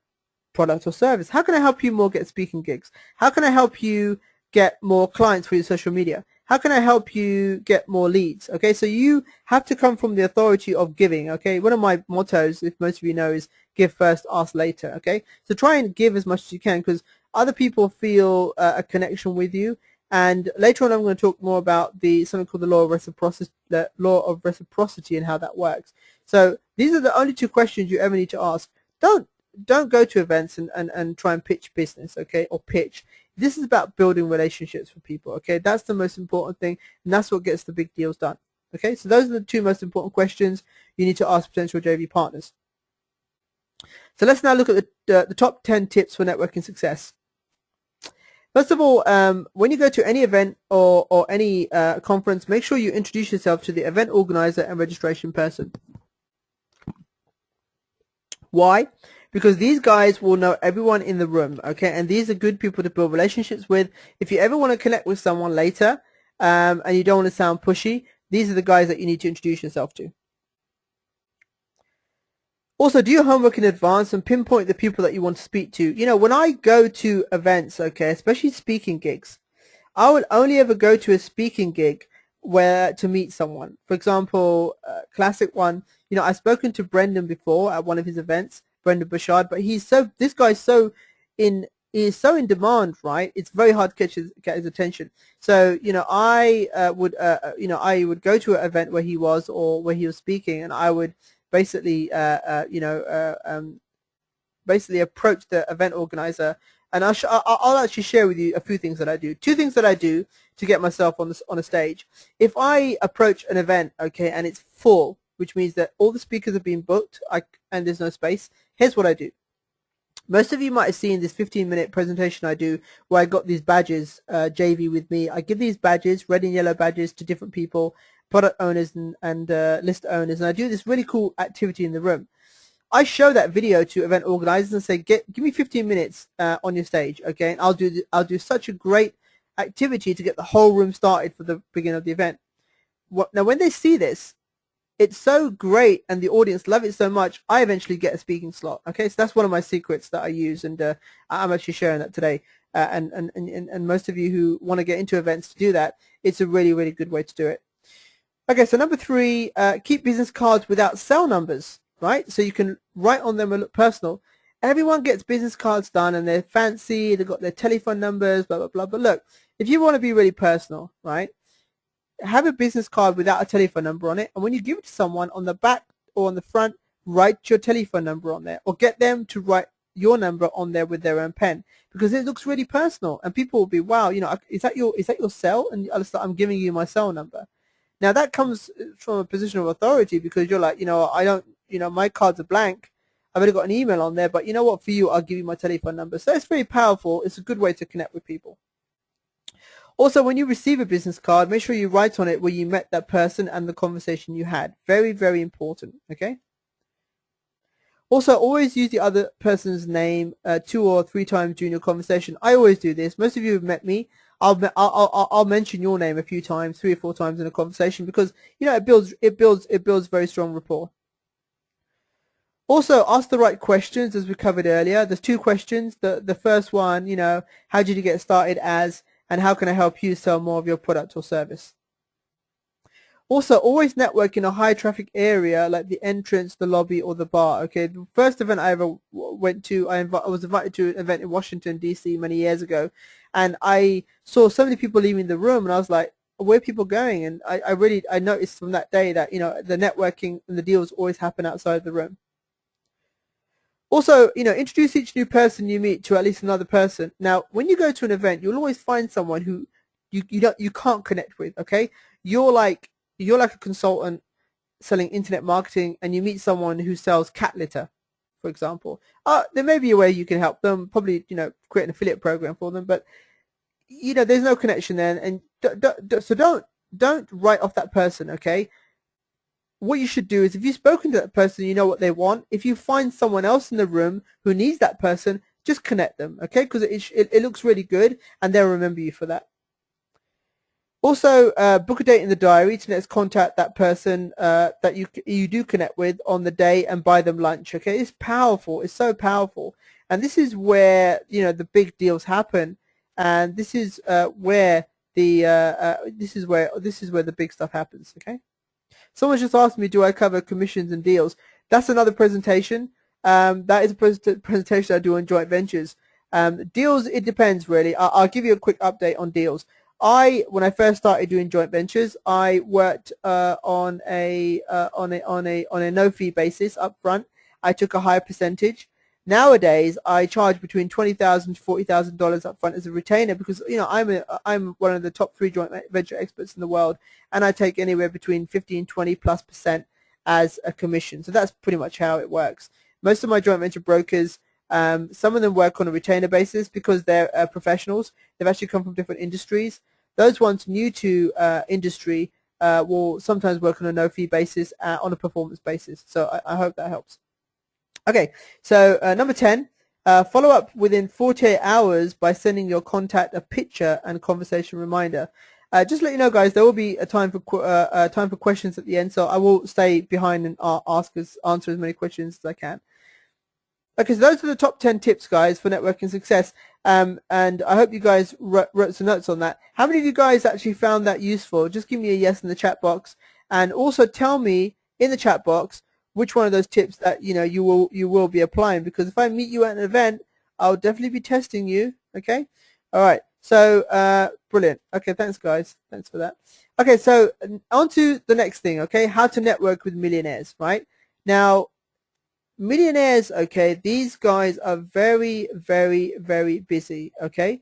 product or service? How can I help you more get speaking gigs? How can I help you get more clients for your social media? How can I help you get more leads? Okay, so you have to come from the authority of giving, okay? One of my mottos, if most of you know, is give first, ask later, okay? So try and give as much as you can, because other people feel a connection with you. And later on, I'm going to talk more about something called the law of reciprocity and how that works. So these are the only 2 questions you ever need to ask. Don't go to events and try and pitch business, okay, or pitch. This is about building relationships with people, okay? That's the most important thing, and that's what gets the big deals done, okay? So those are the two most important questions you need to ask potential JV partners. So let's now look at the top 10 tips for networking success. First of all, when you go to any event or any conference, make sure you introduce yourself to the event organizer and registration person. Why? Because these guys will know everyone in the room, okay? And these are good people to build relationships with. If you ever want to connect with someone later and you don't want to sound pushy, these are the guys that you need to introduce yourself to. Also, do your homework in advance and pinpoint the people that you want to speak to. You know, when I go to events, okay, especially speaking gigs, I would only ever go to a speaking gig where to meet someone. For example, classic one, you know, I've spoken to Brendan before at one of his events, Brendan Bouchard, but this guy's so in demand, right? It's very hard to get his attention. So, you know, I would go to an event where he was or where he was speaking, and I would basically, basically approach the event organizer, and I'll actually share with you a few things that I do. Two things that I do to get myself on a stage. If I approach an event, okay, and it's full, which means that all the speakers have been booked, and there's no space, here's what I do. Most of you might have seen this 15-minute presentation I do where I got these badges, JV with me. I give these badges, red and yellow badges, to different people, product owners and list owners, and I do this really cool activity in the room. I show that video to event organizers and say, give me 15 minutes on your stage, okay? And I'll do such a great activity to get the whole room started for the beginning of the event. Now, when they see this, it's so great and the audience love it so much, I eventually get a speaking slot, okay? So that's one of my secrets that I use, and I'm actually sharing that today. And most of you who want to get into events to do that, it's a really, really good way to do it. Okay, so number 3, keep business cards without cell numbers, right? So you can write on them and look personal. Everyone gets business cards done and they're fancy, they've got their telephone numbers, blah, blah, blah. But look, if you want to be really personal, right, have a business card without a telephone number on it, and when you give it to someone, on the back or on the front, write your telephone number on there, or get them to write your number on there with their own pen, because it looks really personal, and people will be, wow, you know, is that your cell? And I'm giving you my cell number. Now that comes from a position of authority, because you're like, you know, I don't, you know, my cards are blank, I've only got an email on there, but you know what, for you, I'll give you my telephone number. So it's very powerful. It's a good way to connect with people. Also, when you receive a business card, make sure you write on it where you met that person and the conversation you had. Very, very important, okay? Also, always use the other person's name 2 or 3 times during your conversation. I always do this. Most of you have met me. I'll mention your name a few times, 3 or 4 times in a conversation, because you know it builds very strong rapport. Also, ask the right questions, as we covered earlier. There's 2 questions. The first one, you know, how did you get started as, and how can I help you sell more of your product or service? Also, always network in a high traffic area like the entrance, the lobby, or the bar. Okay, the first event I ever went to, I was invited to an event in Washington, D.C. many years ago, and I saw so many people leaving the room, and I was like, where are people going? And I noticed from that day that, you know, the networking and the deals always happen outside the room. Also, you know, introduce each new person you meet to at least another person. Now, when you go to an event, you'll always find someone who you can't connect with. Okay, you're like a consultant selling internet marketing, and you meet someone who sells cat litter, for example. There may be a way you can help them. Probably, you know, create an affiliate program for them, but you know, there's no connection there, and so don't write off that person. Okay. What you should do is, if you've spoken to that person, you know what they want. If you find someone else in the room who needs that person, just connect them, okay? Because it looks really good, and they'll remember you for that. Also, book a date in the diary to next contact that person that you do connect with on the day, and buy them lunch, okay? It's powerful. It's so powerful, and this is where, you know, the big deals happen, and this is where the big stuff happens, okay? Someone just asked me, do I cover commissions and deals? That's another presentation. That is a presentation I do on joint ventures. Deals, it depends really. I'll give you a quick update on deals. When I first started doing joint ventures, I worked on a no fee basis up front. I took a higher percentage. Nowadays, I charge between $20,000 to $40,000 up front as a retainer because I'm one of the top 3 joint venture experts in the world, and I take anywhere between 15, 20+% as a commission. So that's pretty much how it works. Most of my joint venture brokers, some of them work on a retainer basis because they're professionals. They've actually come from different industries. Those ones new to industry will sometimes work on a no-fee basis, on a performance basis. So I hope that helps. Okay, so number 10, follow up within 48 hours by sending your contact a picture and conversation reminder. Just to let you know, guys, there will be a time for questions at the end, so I will stay behind and answer as many questions as I can. Okay, so those are the top 10 tips, guys, for networking success, and I hope you guys wrote some notes on that. How many of you guys actually found that useful? Just give me a yes in the chat box, and also tell me in the chat box which one of those tips that you will be applying, because if I meet you at an event, I'll definitely be testing you. Okay, all right. So brilliant. Okay, thanks, guys. Thanks for that. Okay, so on to the next thing. Okay, how to network with millionaires. Right now, millionaires, okay, these guys are very, very, very busy. Okay,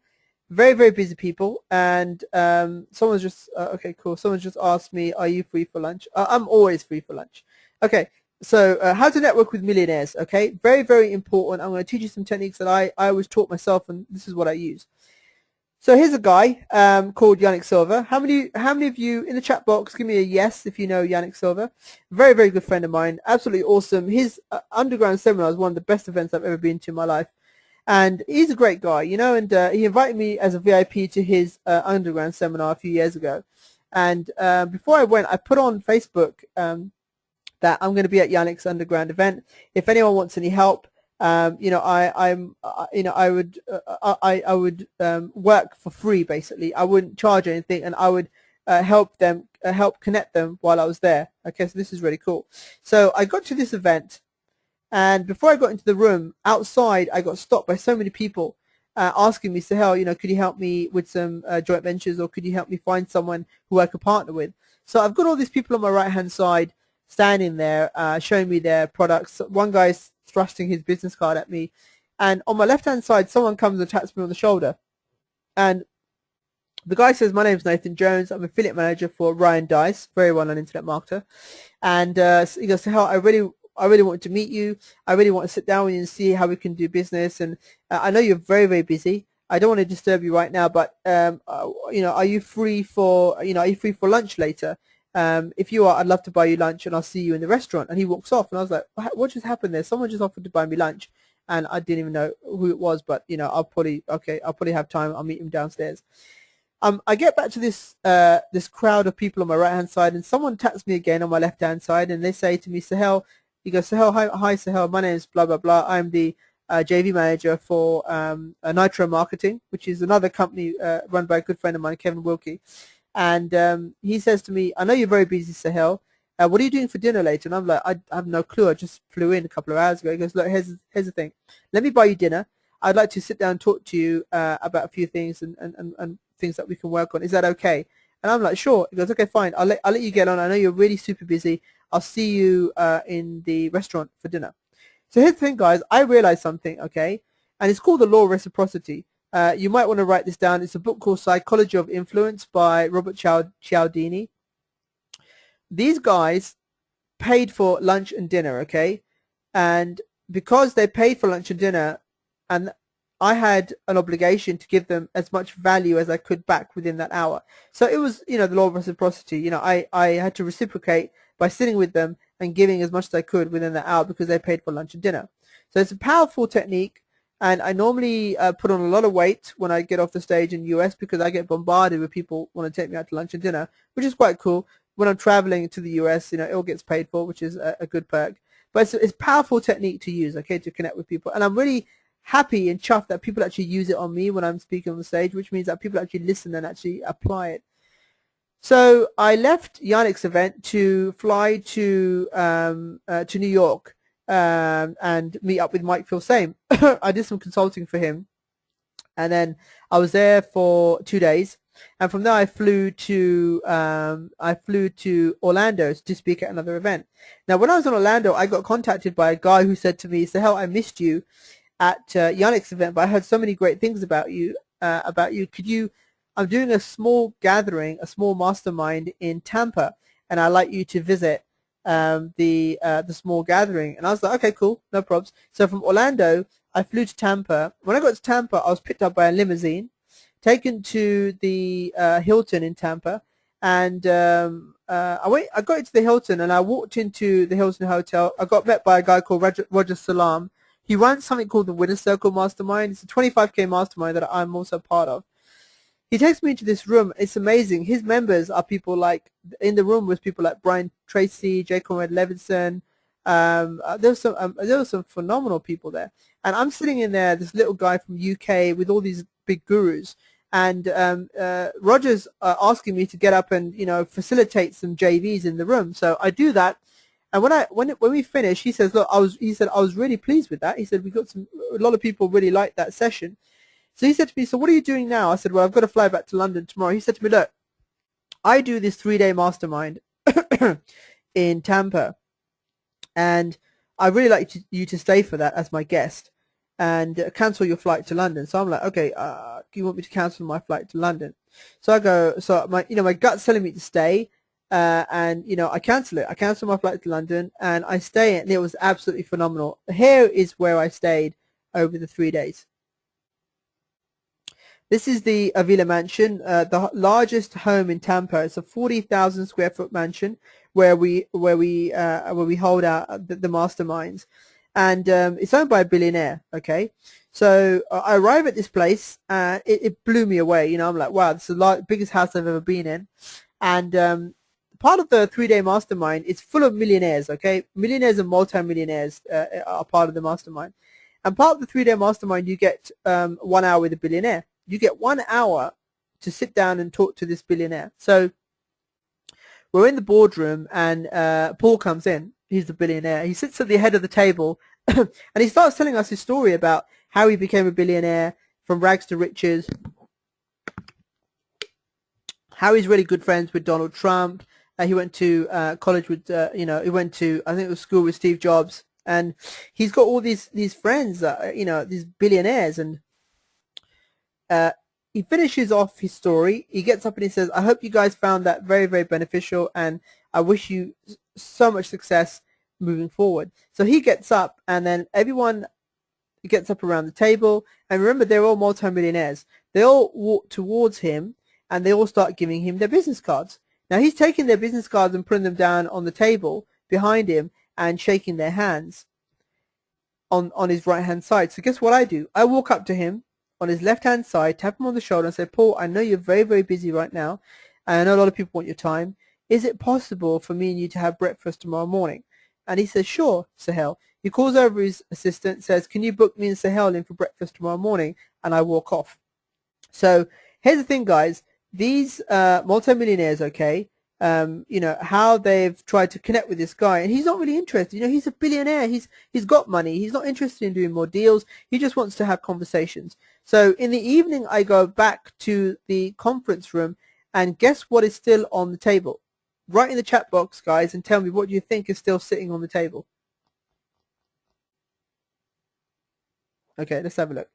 very, very busy people. And someone's just okay, cool. Someone's just asked me, are you free for lunch? I'm always free for lunch. Okay, so how to network with millionaires. Okay, very, very important. I'm going to teach you some techniques that I always taught myself, and this is what I use. So here's a guy called Yannick Silva. How many of you in the chat box, give me a yes if you know Yannick Silva? Very, very good friend of mine. Absolutely awesome. His underground seminar is one of the best events I've ever been to in my life. And he's a great guy, and he invited me as a VIP to his underground seminar a few years ago. And before I went, I put on Facebook that I'm going to be at Yannick's underground event. If anyone wants any help, I would work for free. Basically, I wouldn't charge anything, and I would help connect them while I was there. Okay, so this is really cool. So I got to this event, and before I got into the room, outside I got stopped by so many people asking me, Sahel, could you help me with some joint ventures, or could you help me find someone who I could partner with? So I've got all these people on my right hand side standing there showing me their products. One guy's thrusting his business card at me, and on my left hand side someone comes and taps me on the shoulder, and the guy says, my name's Nathan Jones, I'm affiliate manager for Ryan Dice, very well known internet marketer, and he goes, Sahel, I really want to meet you. I really want to sit down with you and see how we can do business, and I know you're very, very busy. I don't want to disturb you right now, but are you free for lunch later? If you are, I'd love to buy you lunch, and I'll see you in the restaurant. And he walks off, and I was like, what just happened there? Someone just offered to buy me lunch, and I didn't even know who it was, but I'll probably have time. I'll meet him downstairs. I get back to this crowd of people on my right hand side, and someone taps me again on my left hand side, and they say to me, Sahel. He goes, Sahel, hi Sahel, my name is blah blah blah. I'm the JV manager for Nitro Marketing, which is another company run by a good friend of mine, Kevin Wilkie. And he says to me, I know you're very busy, Sahel. What are you doing for dinner later? And I'm like, I have no clue. I just flew in a couple of hours ago. He goes, look, here's the thing. Let me buy you dinner. I'd like to sit down and talk to you about a few things and things that we can work on. Is that okay? And I'm like, sure. He goes, okay, fine. I'll let you get on. I know you're really super busy. I'll see you in the restaurant for dinner. So here's the thing, guys. I realized something, okay? And it's called the law of reciprocity. You might want to write this down. It's a book called Psychology of Influence by Robert Cialdini. These guys paid for lunch and dinner, okay? And because they paid for lunch and dinner, and I had an obligation to give them as much value as I could back within that hour. So it was, the law of reciprocity. I had to reciprocate by sitting with them and giving as much as I could within that hour because they paid for lunch and dinner. So it's a powerful technique. And I normally put on a lot of weight when I get off the stage in the US because I get bombarded with people want to take me out to lunch and dinner, which is quite cool. When I'm traveling to the US, it all gets paid for, which is a good perk. But it's a powerful technique to use, okay, to connect with people. And I'm really happy and chuffed that people actually use it on me when I'm speaking on the stage, which means that people actually listen and actually apply it. So I left Yannick's event to fly to New York and meet up with Mike Filsame. I did some consulting for him, and then I was there for 2 days. and from there I flew to Orlando to speak at another event. Now, when I was in Orlando, I got contacted by a guy who said to me, "Sahel, I missed you at Yannick's event, but I heard so many great things about you. Could you? I'm doing a small gathering, a small mastermind in Tampa, and I'd like you to visit the small gathering." And I was like, "Okay, cool, no probs." So from Orlando, I flew to Tampa. When I got to Tampa, I was picked up by a limousine, taken to the Hilton in Tampa, and I got into the Hilton, and I walked into the Hilton Hotel. I got met by a guy called Roger Salam. He runs something called the Winner Circle Mastermind. It's a 25K mastermind that I'm also part of. He takes me into this room. It's amazing. His members are people like, in the room was people like Brian Tracy, J. Conrad Levinson. There were some phenomenal people there. And I'm sitting in there, this little guy from UK with all these big gurus. And Roger's asking me to get up and, facilitate some JVs in the room. So I do that. And when we finish, he says, "Look, I was really pleased with that." He said, a lot of people really liked that session. So he said to me, "So what are you doing now?" I said, "Well, I've got to fly back to London tomorrow." He said to me, "Look, I do this 3-day mastermind in Tampa, and I really like you to stay for that as my guest, and cancel your flight to London." So I'm like, "Okay, do you want me to cancel my flight to London?" So I go, so my gut's telling me to stay. And I cancel it. I cancel my flight to London, and I stay, and it was absolutely phenomenal. Here is where I stayed over the 3 days. This is the Avila Mansion, the largest home in Tampa. It's a 40,000 square foot mansion where we hold the masterminds, and it's owned by a billionaire. Okay, so I arrive at this place, it blew me away. I'm like, wow, this is the biggest house I've ever been in, and part of the 3-day mastermind is full of millionaires. Okay, millionaires and multi-millionaires are part of the mastermind, and part of the 3-day mastermind, you get 1 hour with a billionaire. You get 1 hour to sit down and talk to this billionaire. So we're in the boardroom, and Paul comes in. He's the billionaire. He sits at the head of the table, and he starts telling us his story about how he became a billionaire from rags to riches, how he's really good friends with Donald Trump. He went to college with, he went to, I think it was school with Steve Jobs, and he's got all these friends, these billionaires, and he finishes off his story. He gets up and he says, "I hope you guys found that very, very beneficial, and I wish you so much success moving forward." So he gets up, and then everyone gets up around the table, and remember, they're all multimillionaires. They all walk towards him, and they all start giving him their business cards. Now he's taking their business cards and putting them down on the table behind him and shaking their hands on his right hand side. So guess what I do? I walk up to him on his left hand side, tap him on the shoulder and say, "Paul, I know you're very, very busy right now, and I know a lot of people want your time. Is it possible for me and you to have breakfast tomorrow morning?" And he says, "Sure, Sahel." He calls over his assistant, says, "Can you book me and Sahel in for breakfast tomorrow morning?" And I walk off. So here's the thing, guys. These multimillionaires, okay, how they've tried to connect with this guy, and he's not really interested. He's a billionaire. He's got money. He's not interested in doing more deals. He just wants to have conversations. So in the evening, I go back to the conference room, and guess what is still on the table? Write in the chat box, guys, and tell me what you think is still sitting on the table. Okay, let's have a look.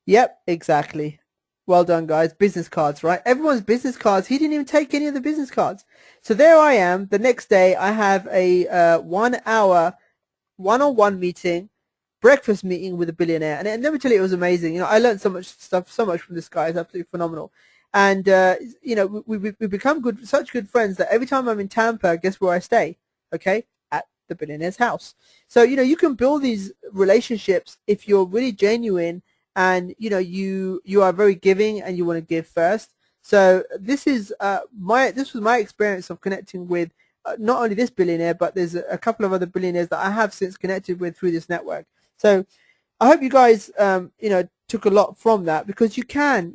Yep, exactly. Well done, guys. Business cards, right? Everyone's business cards. He didn't even take any of the business cards. So there I am. The next day, I have a 1 hour one-on-one meeting, breakfast meeting with a billionaire. And let me tell you, it was amazing. I learned so much stuff, so much from this guy. It's absolutely phenomenal. And, we become such good friends that every time I'm in Tampa, guess where I stay? Okay? At the billionaire's house. So, you can build these relationships if you're really genuine, and you are very giving, and you want to give first. So this was my experience of connecting with not only this billionaire, but there's a couple of other billionaires that I have since connected with through this network. So I hope you guys took a lot from that, because you can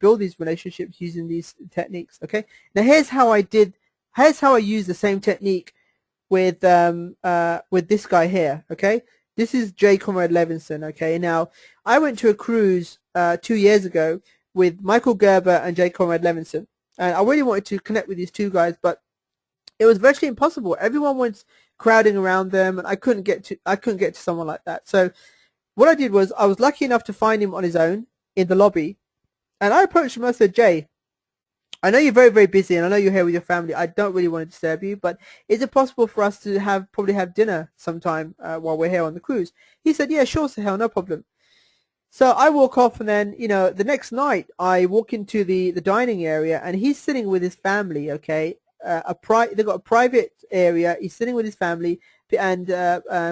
build these relationships using these techniques. Okay, now here's how I use the same technique with this guy here. Okay, this is J. Conrad Levinson. Okay, now I went to a cruise 2 years ago, with Michael Gerber and J. Conrad Levinson. And I really wanted to connect with these two guys, but it was virtually impossible. Everyone was crowding around them, and I couldn't get to someone like that. So what I did was I was lucky enough to find him on his own in the lobby, and I approached him. I said, Jay, I know you're very, very busy, and I know you're here with your family. I don't really want to disturb you, but is it possible for us to probably have dinner sometime while we're here on the cruise? He said, yeah, sure, Sahel, no problem. So I walk off, and then, the next night I walk into the dining area, and he's sitting with his family, okay? They've got a private area. He's sitting with his family, and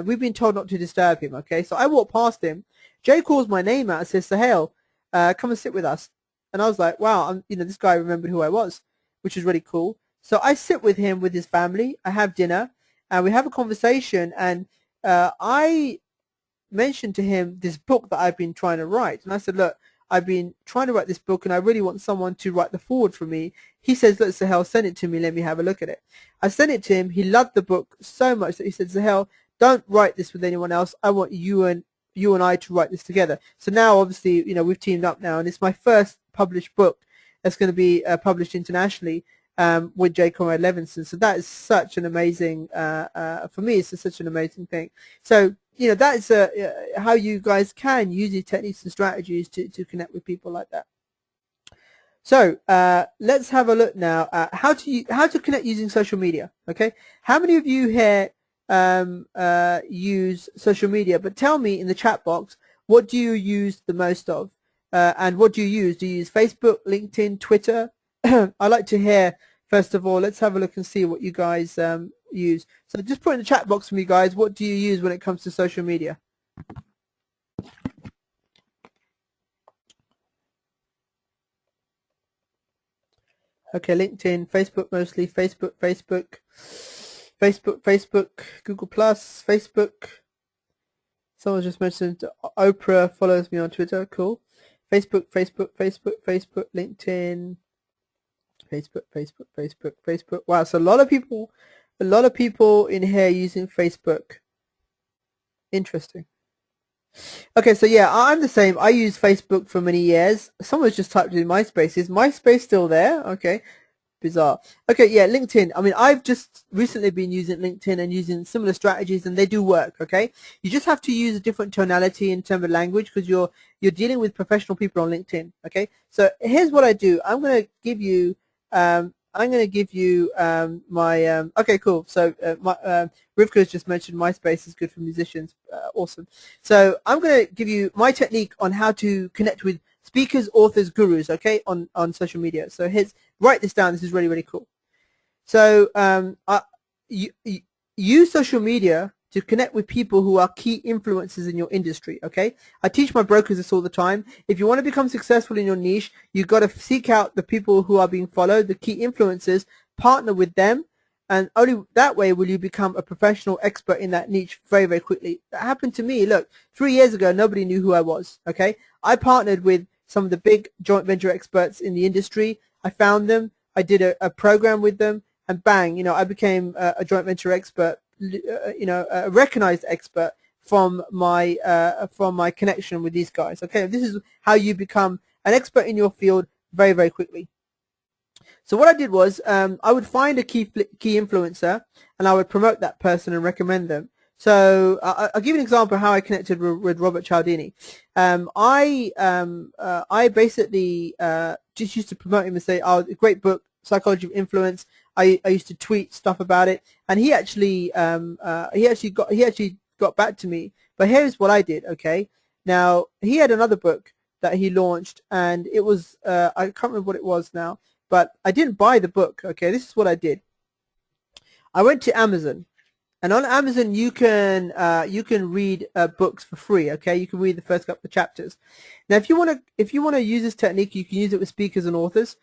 we've been told not to disturb him, okay? So I walk past him. Jay calls my name out and says, Sahel, come and sit with us. And I was like, wow, this guy remembered who I was, which is really cool. So I sit with him, with his family. I have dinner, and we have a conversation, and I mentioned to him this book that I've been trying to write. And I said, look, I've been trying to write this book, and I really want someone to write the foreword for me. He says, look, Sahel, send it to me. Let me have a look at it. I sent it to him. He loved the book so much that he said, Sahel, don't write this with anyone else. I want you and I to write this together. So now, obviously, we've teamed up now, and it's my first published book that's going to be published internationally with J. Conrad Levinson. So that is such an amazing, for me, it's such an amazing thing. So, that is how you guys can use these techniques and strategies to connect with people like that. So let's have a look now at how to connect using social media. Okay, how many of you here use social media? But tell me in the chat box, what do you use the most of, and what do you use? Do you use Facebook, LinkedIn, Twitter? I'd like to hear. First of all, let's have a look and see what you guys use. So just put in the chat box for me, guys. What do you use when it comes to social media? Okay, LinkedIn, Facebook mostly, Facebook, Google Plus, Facebook. Someone just mentioned Oprah follows me on Twitter. Cool. Facebook, LinkedIn, Facebook. Wow, so a lot of people in here using Facebook. Interesting. Okay, so yeah, I'm the same. I use Facebook for many years. Someone's just typed in MySpace. Is MySpace still there? Okay, bizarre. Okay, yeah, LinkedIn. I mean, I've just recently been using LinkedIn and using similar strategies, and they do work. Okay, you just have to use a different tonality in terms of language because you're dealing with professional people on LinkedIn. Okay, so here's what I do. I'm going to give you my okay, cool. So Rivka's just mentioned MySpace is good for musicians. Awesome. So I'm going to give you my technique on how to connect with speakers, authors, gurus, okay, on social media. So write this down. This is really, really cool. So use social media to connect with people who are key influencers in your industry, okay? I teach my brokers this all the time. If you want to become successful in your niche, you've got to seek out the people who are being followed, the key influencers, partner with them, and only that way will you become a professional expert in that niche very, very quickly. That happened to me. Look, 3 years ago, nobody knew who I was, okay? I partnered with some of the big joint venture experts in the industry. I found them. I did a program with them, and bang, I became a joint venture expert, a recognized expert from my connection with these guys. Okay, this is how you become an expert in your field very, very quickly. So what I did was I would find a key influencer, and I would promote that person and recommend them. So I'll give you an example of how I connected with Robert Cialdini. I basically just used to promote him and say, "Oh, a great book, Psychology of Influence." I used to tweet stuff about it, and he actually got back to me. But here's what I did. Okay, now he had another book that he launched, and it was I can't remember what it was now, but I didn't buy the book. Okay, this is what I did. I went to Amazon, and on Amazon you can read books for free. Okay, you can read the first couple of chapters. Now, if you want to use this technique, you can use it with speakers and authors.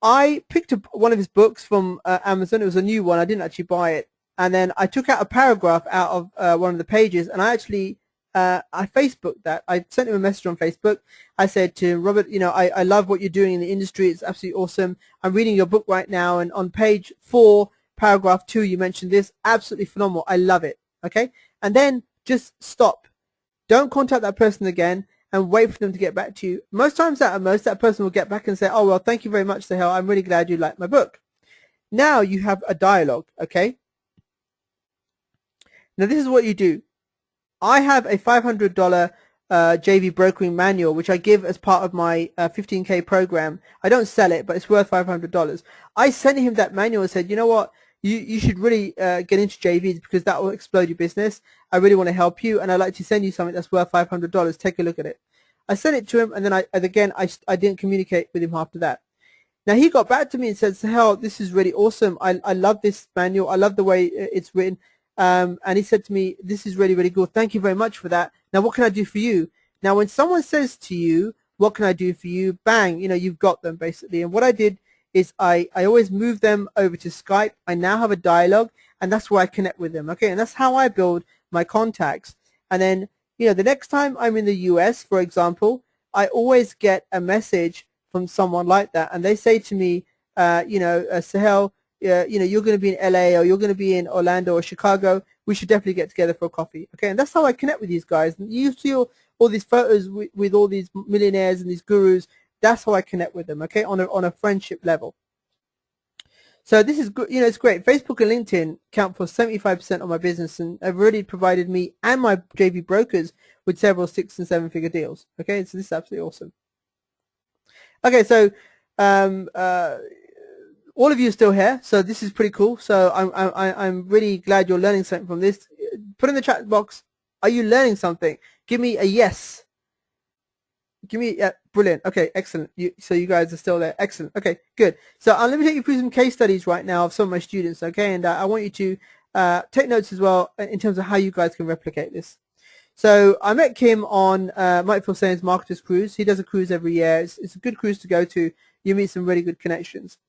I picked up one of his books from Amazon. It was a new one. I didn't actually buy it. And then I took out a paragraph out of one of the pages, and I actually I Facebooked that. I sent him a message on Facebook. I said to him, Robert, I love what you're doing in the industry. It's absolutely awesome. I'm reading your book right now, and on page 4, paragraph 2, you mentioned this. Absolutely phenomenal. I love it. Okay? And then just stop. Don't contact that person again, and wait for them to get back to you. Most times at most, that person will get back and say, oh, well, thank you very much, Sahel. I'm really glad you liked my book. Now you have a dialogue, okay? Now this is what you do. I have a $500 JV brokering manual, which I give as part of my 15K program. I don't sell it, but it's worth $500. I sent him that manual and said, you know what? You should really get into JVs because that will explode your business. I really want to help you, and I'd like to send you something that's worth $500. Take a look at it. I sent it to him, and then I didn't communicate with him after that. Now he got back to me and said, Sahel, this is really awesome. I love this manual. I love the way it's written. And he said to me, this is really, really good. Thank you very much for that. Now, what can I do for you? Now, when someone says to you, what can I do for you? Bang, you've got them basically. And what I did is I always move them over to Skype. I now have a dialogue, and that's where I connect with them. Okay. And that's how I build my contacts. And then, the next time I'm in the US, for example, I always get a message from someone like that. And they say to me, Sahel, you're going to be in LA or you're going to be in Orlando or Chicago. We should definitely get together for a coffee. Okay, and that's how I connect with these guys. And you see all these photos with all these millionaires and these gurus. That's how I connect with them. Okay, on a friendship level. So this is good. It's great. Facebook and LinkedIn count for 75% of my business, and have already provided me and my JV brokers with several 6- and 7-figure deals. Okay, so this is absolutely awesome. Okay, so all of you are still here, so this is pretty cool. So I'm really glad you're learning something from this. Put in the chat box, are you learning something? Give me a yes. Give me brilliant. Okay, excellent. So you guys are still there. Excellent. Okay, good. So let me take you through some case studies right now of some of my students. Okay, and I want you to take notes as well in terms of how you guys can replicate this. So I met Kim on Mike Fulsane's Marketers Cruise. He does a cruise every year. It's a good cruise to go to. You meet some really good connections.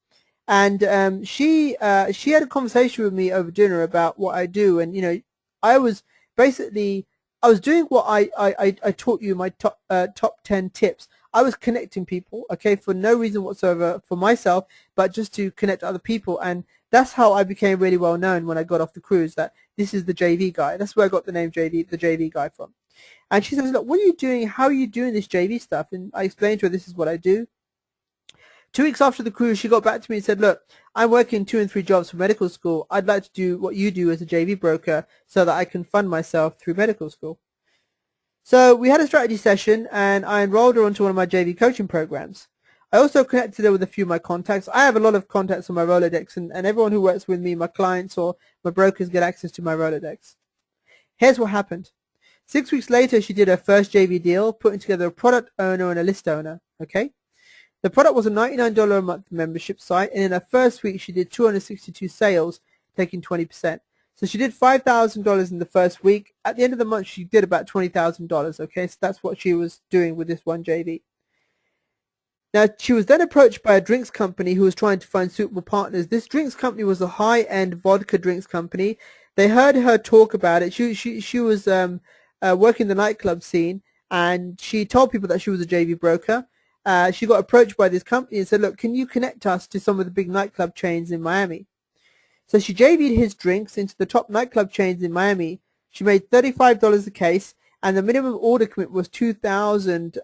And she had a conversation with me over dinner about what I do, and I was doing what I taught you, my top 10 tips. I was connecting people, okay, for no reason whatsoever for myself, but just to connect other people. And that's how I became really well known when I got off the cruise, that this is the JV guy. That's where I got the name the JV guy from. And she says, look, what are you doing? How are you doing this JV stuff? And I explained to her, this is what I do. 2 weeks after the cruise, she got back to me and said, look, I'm working 2 and 3 jobs for medical school. I'd like to do what you do as a JV broker so that I can fund myself through medical school. So we had a strategy session, and I enrolled her onto one of my JV coaching programs. I also connected her with a few of my contacts. I have a lot of contacts on my Rolodex, and everyone who works with me, my clients or my brokers, get access to my Rolodex. Here's what happened. 6 weeks later, she did her first JV deal, putting together a product owner and a list owner. Okay. The product was a $99 a month membership site, and in her first week, she did 262 sales, taking 20%. So she did $5,000 in the first week. At the end of the month, she did about $20,000. Okay, so that's what she was doing with this one JV. Now, she was then approached by a drinks company who was trying to find suitable partners. This drinks company was a high-end vodka drinks company. They heard her talk about it. She was working the nightclub scene, and she told people that she was a JV broker. She got approached by this company and said, look, can you connect us to some of the big nightclub chains in Miami? So she JV'd his drinks into the top nightclub chains in Miami. She made $35 a case, and the minimum order commit was 2,000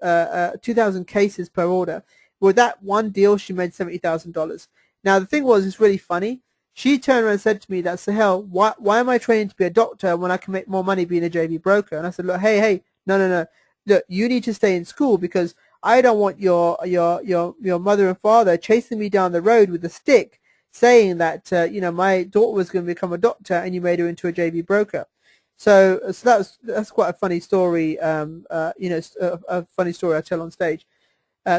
cases per order. With that one deal, she made $70,000. Now, the thing was, it's really funny. She turned around and said to me, that Sahel, why am I training to be a doctor when I can make more money being a JV broker? And I said, look, hey, no. Look, you need to stay in school, because I don't want your mother and father chasing me down the road with a stick, saying that my daughter was going to become a doctor and you made her into a JV broker. So that's quite a funny story. A funny story I tell on stage.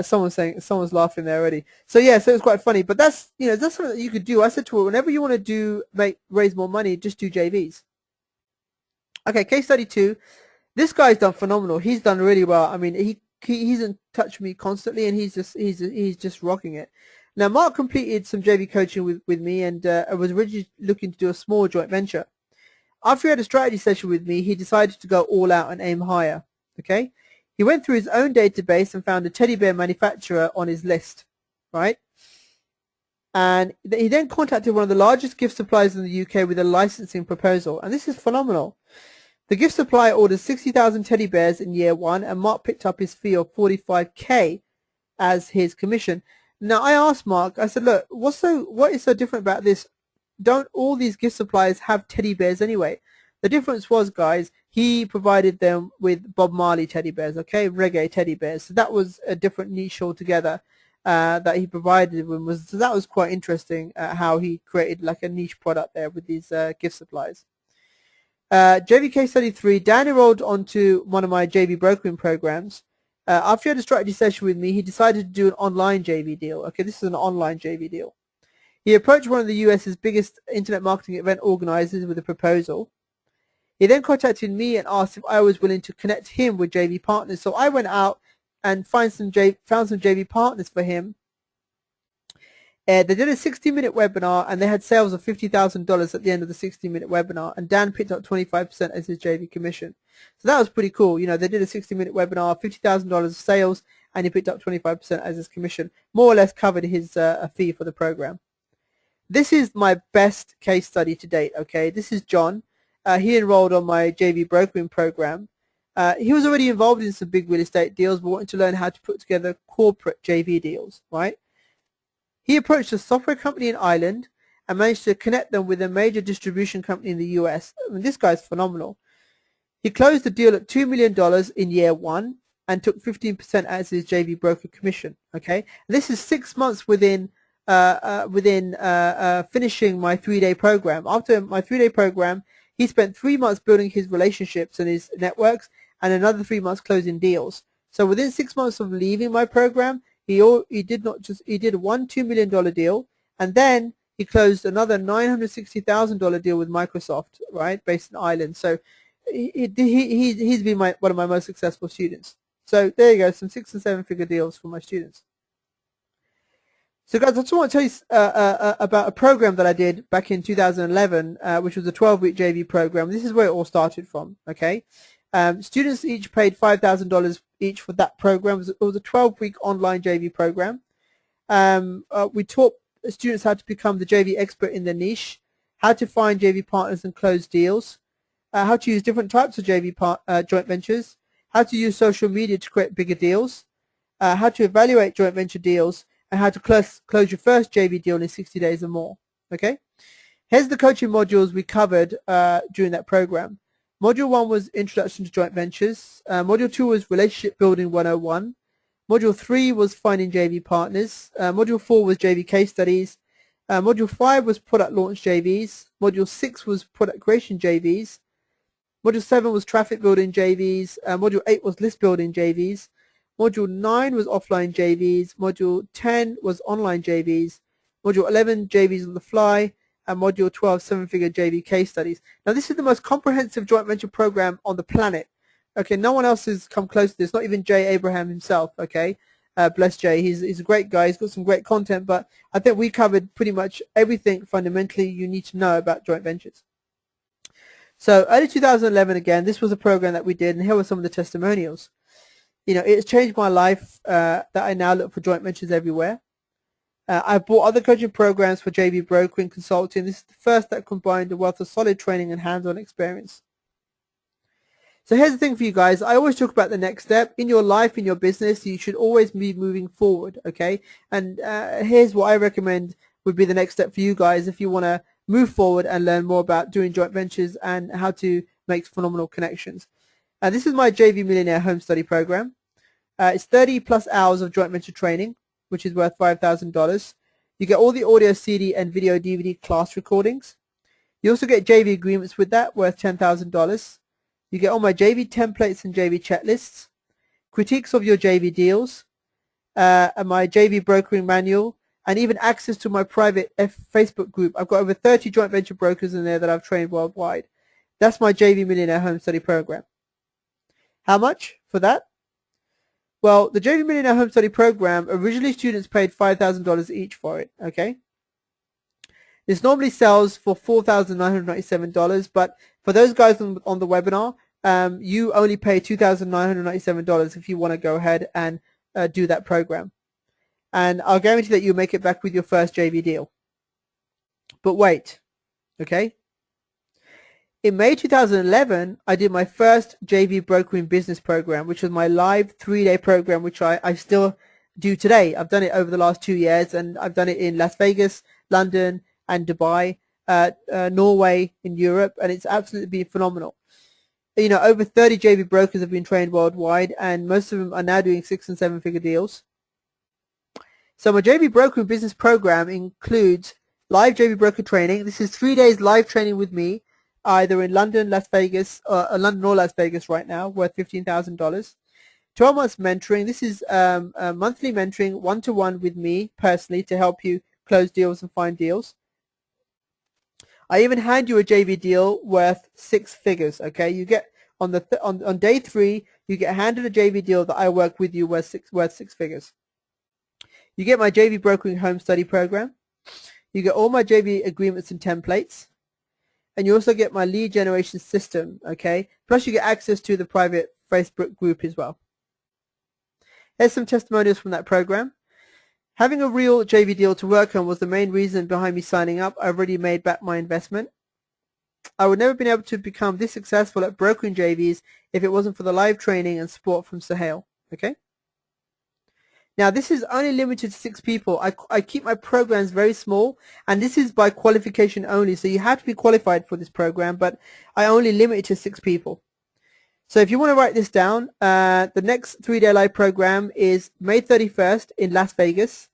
Someone's laughing there already. So yeah, so it's quite funny. But that's something that you could do. I said to her, whenever you want to raise more money, just do JVs. Okay, case study 2. This guy's done phenomenal. He's done really well. I mean, he's in touch with me constantly, and he's just rocking it. Now, Mark completed some JV coaching with me, and I was originally looking to do a small joint venture. After he had a strategy session with me, he decided to go all out and aim higher. Okay, he went through his own database and found a teddy bear manufacturer on his list, right? And he then contacted one of the largest gift suppliers in the UK with a licensing proposal, and this is phenomenal. The gift supplier ordered 60,000 teddy bears in year 1, and Mark picked up his fee of 45k as his commission. Now I asked Mark, I said, look, what is so different about this? Don't all these gift suppliers have teddy bears anyway? The difference was, guys, he provided them with Bob Marley teddy bears, okay, reggae teddy bears. So that was a different niche altogether that he provided them. So that was quite interesting how he created like a niche product there with these gift supplies. JVK Study 3, Dan enrolled onto one of my JV brokering programs. After he had a strategy session with me, he decided to do an online JV deal. Okay, this is an online JV deal. He approached one of the US's biggest internet marketing event organizers with a proposal. He then contacted me and asked if I was willing to connect him with JV partners. So I went out and found some JV partners for him. They did a 60-minute webinar, and they had sales of $50,000 at the end of the 60-minute webinar, and Dan picked up 25% as his JV commission. So that was pretty cool. You know, they did a 60-minute webinar, $50,000 of sales, and he picked up 25% as his commission. More or less covered his fee for the program. This is my best case study to date, okay? This is John. He enrolled on my JV brokering program. He was already involved in some big real estate deals, but wanted to learn how to put together corporate JV deals, right? He approached a software company in Ireland and managed to connect them with a major distribution company in the US. I mean, this guy's phenomenal. He closed the deal at $2 million in year 1 and took 15% as his JV broker commission. Okay, and this is 6 months within finishing my 3-day program. After my 3-day program, he spent 3 months building his relationships and his networks, and another 3 months closing deals. So within 6 months of leaving my program, he did one $2 million deal, and then he closed another $960,000 deal with Microsoft, right, based in Ireland. So he's been one of my most successful students. So there you go, some 6- and 7-figure deals for my students. So guys, I just want to tell you about a program that I did back in 2011, which was a 12-week JV program. This is where it all started from, okay? Students each paid $5,000 each for that program. It was a 12-week online JV program. We taught students how to become the JV expert in their niche, how to find JV partners and close deals, how to use different types of JV joint ventures, how to use social media to create bigger deals, how to evaluate joint venture deals, and how to close your first JV deal in 60 days or more. Okay, here's the coaching modules we covered during that program. Module 1 was Introduction to Joint Ventures. Module 2 was Relationship Building 101. Module 3 was Finding JV Partners. Module 4 was JV Case Studies. Module 5 was Product Launch JVs. Module 6 was Product Creation JVs. Module 7 was Traffic Building JVs. Module 8 was List Building JVs. Module 9 was Offline JVs. Module 10 was Online JVs. Module 11, JVs on the Fly. And Module 12, 7-figure JV Case Studies. Now, this is the most comprehensive joint venture program on the planet. Okay, no one else has come close to this, not even Jay Abraham himself, okay? Bless Jay, he's a great guy, he's got some great content, but I think we covered pretty much everything fundamentally you need to know about joint ventures. So, early 2011 again, this was a program that we did, and here were some of the testimonials. You know, it's changed my life that I now look for joint ventures everywhere. I've bought other coaching programs for JV brokering consulting. This is the first that combined a wealth of solid training and hands-on experience. So here's the thing for you guys. I always talk about the next step. In your life, in your business, you should always be moving forward, okay? And here's what I recommend would be the next step for you guys if you want to move forward and learn more about doing joint ventures and how to make phenomenal connections. This is my JV Millionaire Home Study Program. It's 30 plus hours of joint venture training, which is worth $5,000. You get all the audio, CD, and video DVD class recordings. You also get JV agreements with that, worth $10,000. You get all my JV templates and JV checklists, critiques of your JV deals, and my JV brokering manual, and even access to my private Facebook group. I've got over 30 joint venture brokers in there that I've trained worldwide. That's my JV Millionaire Home Study Program. How much for that? Well, the JV Millionaire Home Study Program, originally students paid $5,000 each for it, okay? This normally sells for $4,997, but for those guys on the webinar, you only pay $2,997 if you want to go ahead and do that program. And I'll guarantee that you'll make it back with your first JV deal. But wait, okay? In May 2011, I did my first JV Brokering Business Program, which was my live 3-day program, which I still do today. I've done it over the last 2 years, and I've done it in Las Vegas, London, and Dubai, Norway, in Europe, and it's absolutely been phenomenal. You know, over 30 JV brokers have been trained worldwide, and most of them are now doing 6- and 7-figure deals. So my JV Brokering Business Program includes live JV broker training. This is 3 days live training with me, either in London, Las Vegas, London or Las Vegas right now, worth $15,000. 12 months mentoring. This is monthly mentoring, one-to-one with me personally to help you close deals and find deals. I even hand you a JV deal worth 6 figures. Okay, you get on the on day 3, you get handed a JV deal that I work with you worth 6 figures. You get my JV Brokering Home Study Program. You get all my JV agreements and templates. And you also get my lead generation system, okay? Plus you get access to the private Facebook group as well. Here's some testimonials from that program. Having a real JV deal to work on was the main reason behind me signing up. I've already made back my investment. I would never have been able to become this successful at brokering JVs if it wasn't for the live training and support from Sahel, okay? Now this is only limited to 6 people. I keep my programs very small, and this is by qualification only, so you have to be qualified for this program, but I only limit it to 6 people. So if you want to write this down, the next 3-day live program is May 31st in Las Vegas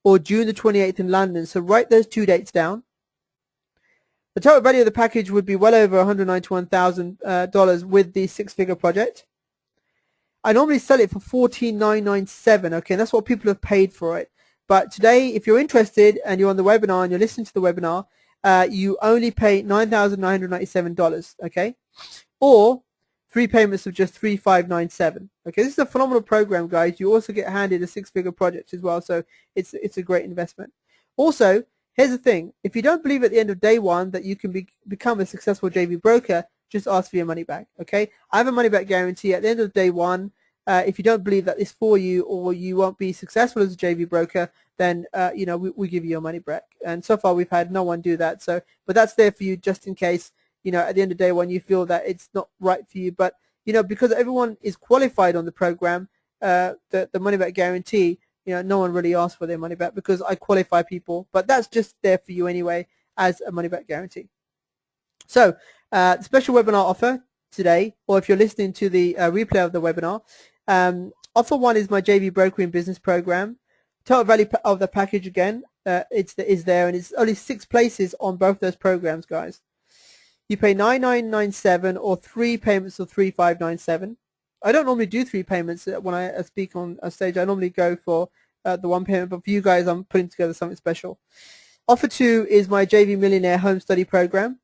or June the 28th in London. So write those 2 dates down. The total value of the package would be well over $191,000 with the 6-figure project. I normally sell it for $14,997, okay, and that's what people have paid for it. But today, if you're interested and you're on the webinar and you're listening to the webinar, you only pay $9,997, okay, or 3 payments of just $3,597. Okay, this is a phenomenal program, guys. You also get handed a 6-figure project as well, so it's a great investment. Also, here's the thing: if you don't believe at the end of day 1 that you can become a successful JV broker, just ask for your money back, okay? I have a money back guarantee at the end of day 1. If you don't believe that it's for you or you won't be successful as a JV broker, then you know, we give you your money back. And so far we've had no one do that. So, but that's there for you just in case, you know, at the end of day 1 you feel that it's not right for you. But you know, because everyone is qualified on the program, the money back guarantee, you know, no one really asks for their money back because I qualify people. But that's just there for you anyway as a money back guarantee. So the special webinar offer today, or if you're listening to the replay of the webinar, offer 1 is my JV Brokering Business Program. Total value of the package again is there, and it's only 6 places on both those programs, guys. You pay $9,997 or 3 payments of $3,597. I don't normally do 3 payments when I speak on a stage. I normally go for the 1 payment, but for you guys, I'm putting together something special. Offer 2 is my JV Millionaire Home Study Program.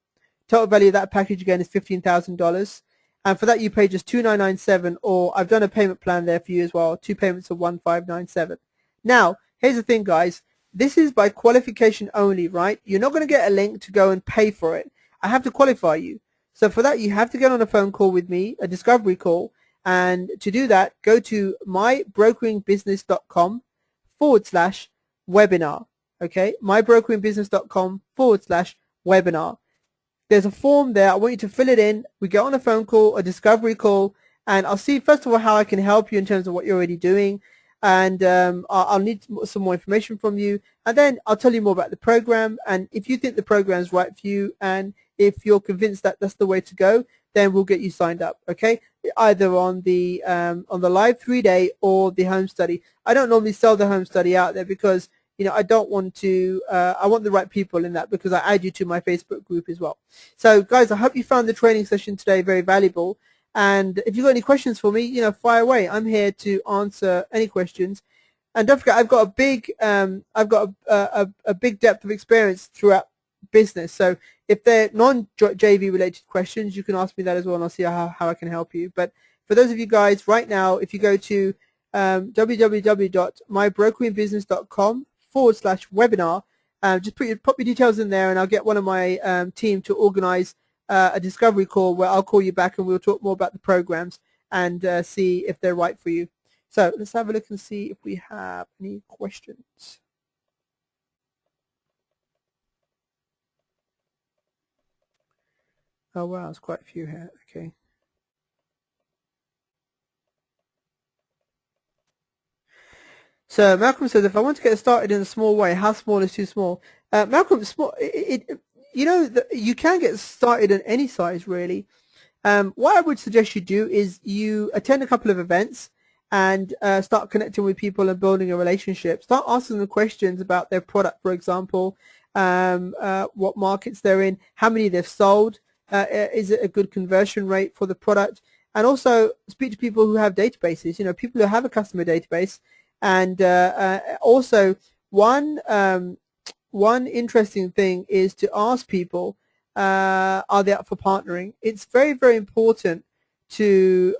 Total value of that package again is $15,000, and for that you pay just $2,997, or I've done a payment plan there for you as well, 2 payments of $1,597. Now here's the thing, guys, this is by qualification only, right? You're not going to get a link to go and pay for it. I have to qualify you, so for that you have to get on a phone call with me, a discovery call, and to do that go to mybrokeringbussiness.com/webinar. okay, mybrokeringbussiness.com/webinar. There's a form there. I want you to fill it in. We get on a phone call, a discovery call, and I'll see first of all how I can help you in terms of what you're already doing, and I'll need some more information from you, and then I'll tell you more about the program. And if you think the program is right for you, and if you're convinced that that's the way to go, then we'll get you signed up, okay? Either on the live 3-day or the home study. I don't normally sell the home study out there because, you know, I don't want to, I want the right people in that, because I add you to my Facebook group as well. So guys, I hope you found the training session today very valuable. And if you've got any questions for me, you know, fire away. I'm here to answer any questions. And don't forget, I've got a big, a big depth of experience throughout business. So if they're non-JV related questions, you can ask me that as well, and I'll see how I can help you. But for those of you guys right now, if you go to www.mybrokeringbussiness.com/webinar, just pop your details in there, and I'll get one of my team to organize a discovery call where I'll call you back and we'll talk more about the programs and see if they're right for you. So let's have a look and see if we have any questions. Oh wow, it's quite a few here. Okay. So Malcolm says, if I want to get started in a small way, how small is too small? Malcolm, small. You know, you can get started in any size, really. What I would suggest you do is you attend a couple of events and start connecting with people and building a relationship. Start asking them questions about their product, for example, what markets they're in, how many they've sold, is it a good conversion rate for the product, and also speak to people who have databases. You know, people who have a customer database, and also one one interesting thing is to ask people, are they up for partnering? It's very, very important to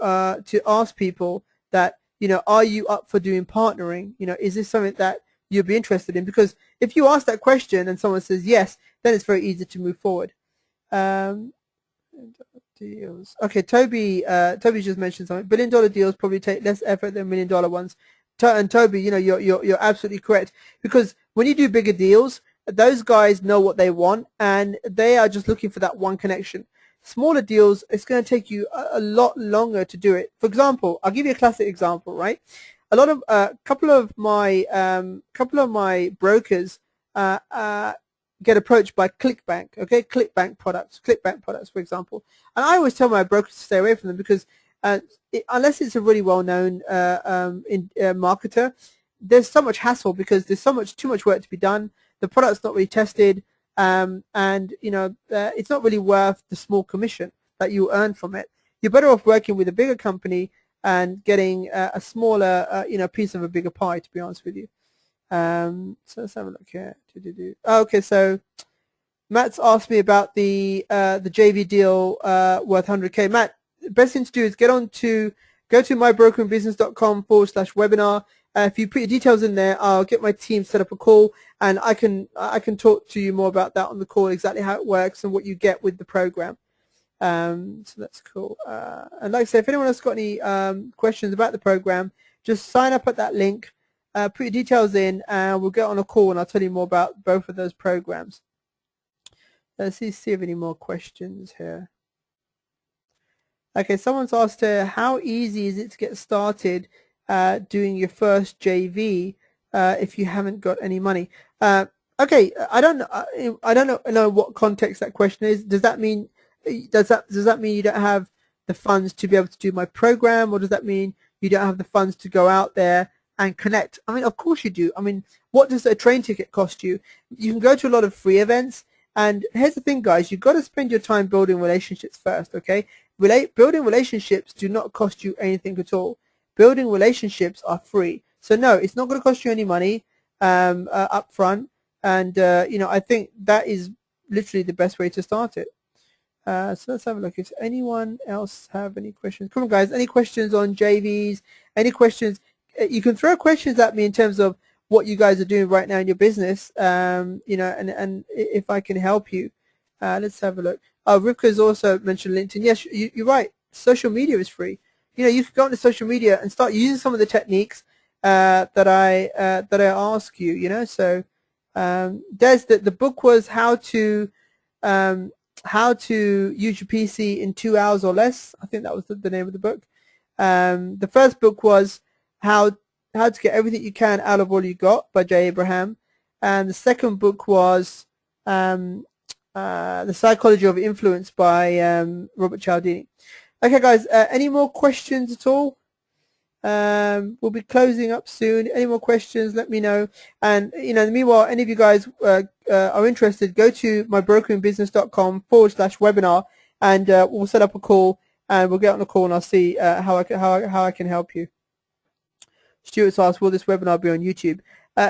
ask people that, you know, are you up for doing partnering? You know, is this something that you'd be interested in? Because if you ask that question and someone says yes, then it's very easy to move forward. Deals. Okay, Toby just mentioned something. $1 billion deals probably take less effort than $1 million ones. And Toby, you know, you're absolutely correct, because when you do bigger deals, those guys know what they want and they are just looking for that one connection. Smaller deals, it's going to take you a lot longer to do it. For example, I'll give you a classic example, right? A lot of couple of my brokers get approached by ClickBank, okay, ClickBank products, for example, and I always tell my brokers to stay away from them, because unless it's a really well-known marketer, there's so much hassle, because there's too much work to be done. The product's not really tested, and you know, it's not really worth the small commission that you earn from it. You're better off working with a bigger company and getting a smaller, you know, piece of a bigger pie, to be honest with you. So let's have a look here. Oh, okay, so Matt's asked me about the JV deal worth 100K. Matt, the best thing to do is go to mybrokerinbusiness.com/webinar. If you put your details in there, I'll get my team set up a call, and I can talk to you more about that on the call, exactly how it works and what you get with the program. So that's cool. And like I said, if anyone else got any questions about the program, just sign up at that link, put your details in, and we'll get on a call and I'll tell you more about both of those programs. Let's see if any more questions here. Okay, someone's asked how easy is it to get started doing your first JV if you haven't got any money? Okay, I don't know what context that question is. Does that mean you don't have the funds to be able to do my program, or does that mean you don't have the funds to go out there and connect? I mean, of course you do. I mean, what does a train ticket cost you? You can go to a lot of free events. And here's the thing, guys, you've got to spend your time building relationships first, okay? Building relationships do not cost you anything at all. Building relationships are free. So no, it's not going to cost you any money up front. And, you know, I think that is literally the best way to start it. So let's have a look. Does anyone else have any questions? Come on, guys, any questions on JVs? Any questions? You can throw questions at me in terms of what you guys are doing right now in your business, you know, and if I can help you. Let's have a look. Rivka's also mentioned LinkedIn. Yes, you're right. Social media is free. You know, you can go onto social media and start using some of the techniques that I ask you. You know, so Des, the book was how to use your PC in 2 hours or less. I think that was the name of the book. The first book was how to get everything you can out of all you got by Jay Abraham, and the second book was The Psychology of Influence by Robert Cialdini. Okay, guys, any more questions at all? We'll be closing up soon. Any more questions, let me know. And, you know, meanwhile, any of you guys are interested, go to mybrokerinbusiness.com/webinar, and we'll set up a call, and we'll get on a call, and I'll see how I can help you. Stuart's asked, will this webinar be on YouTube?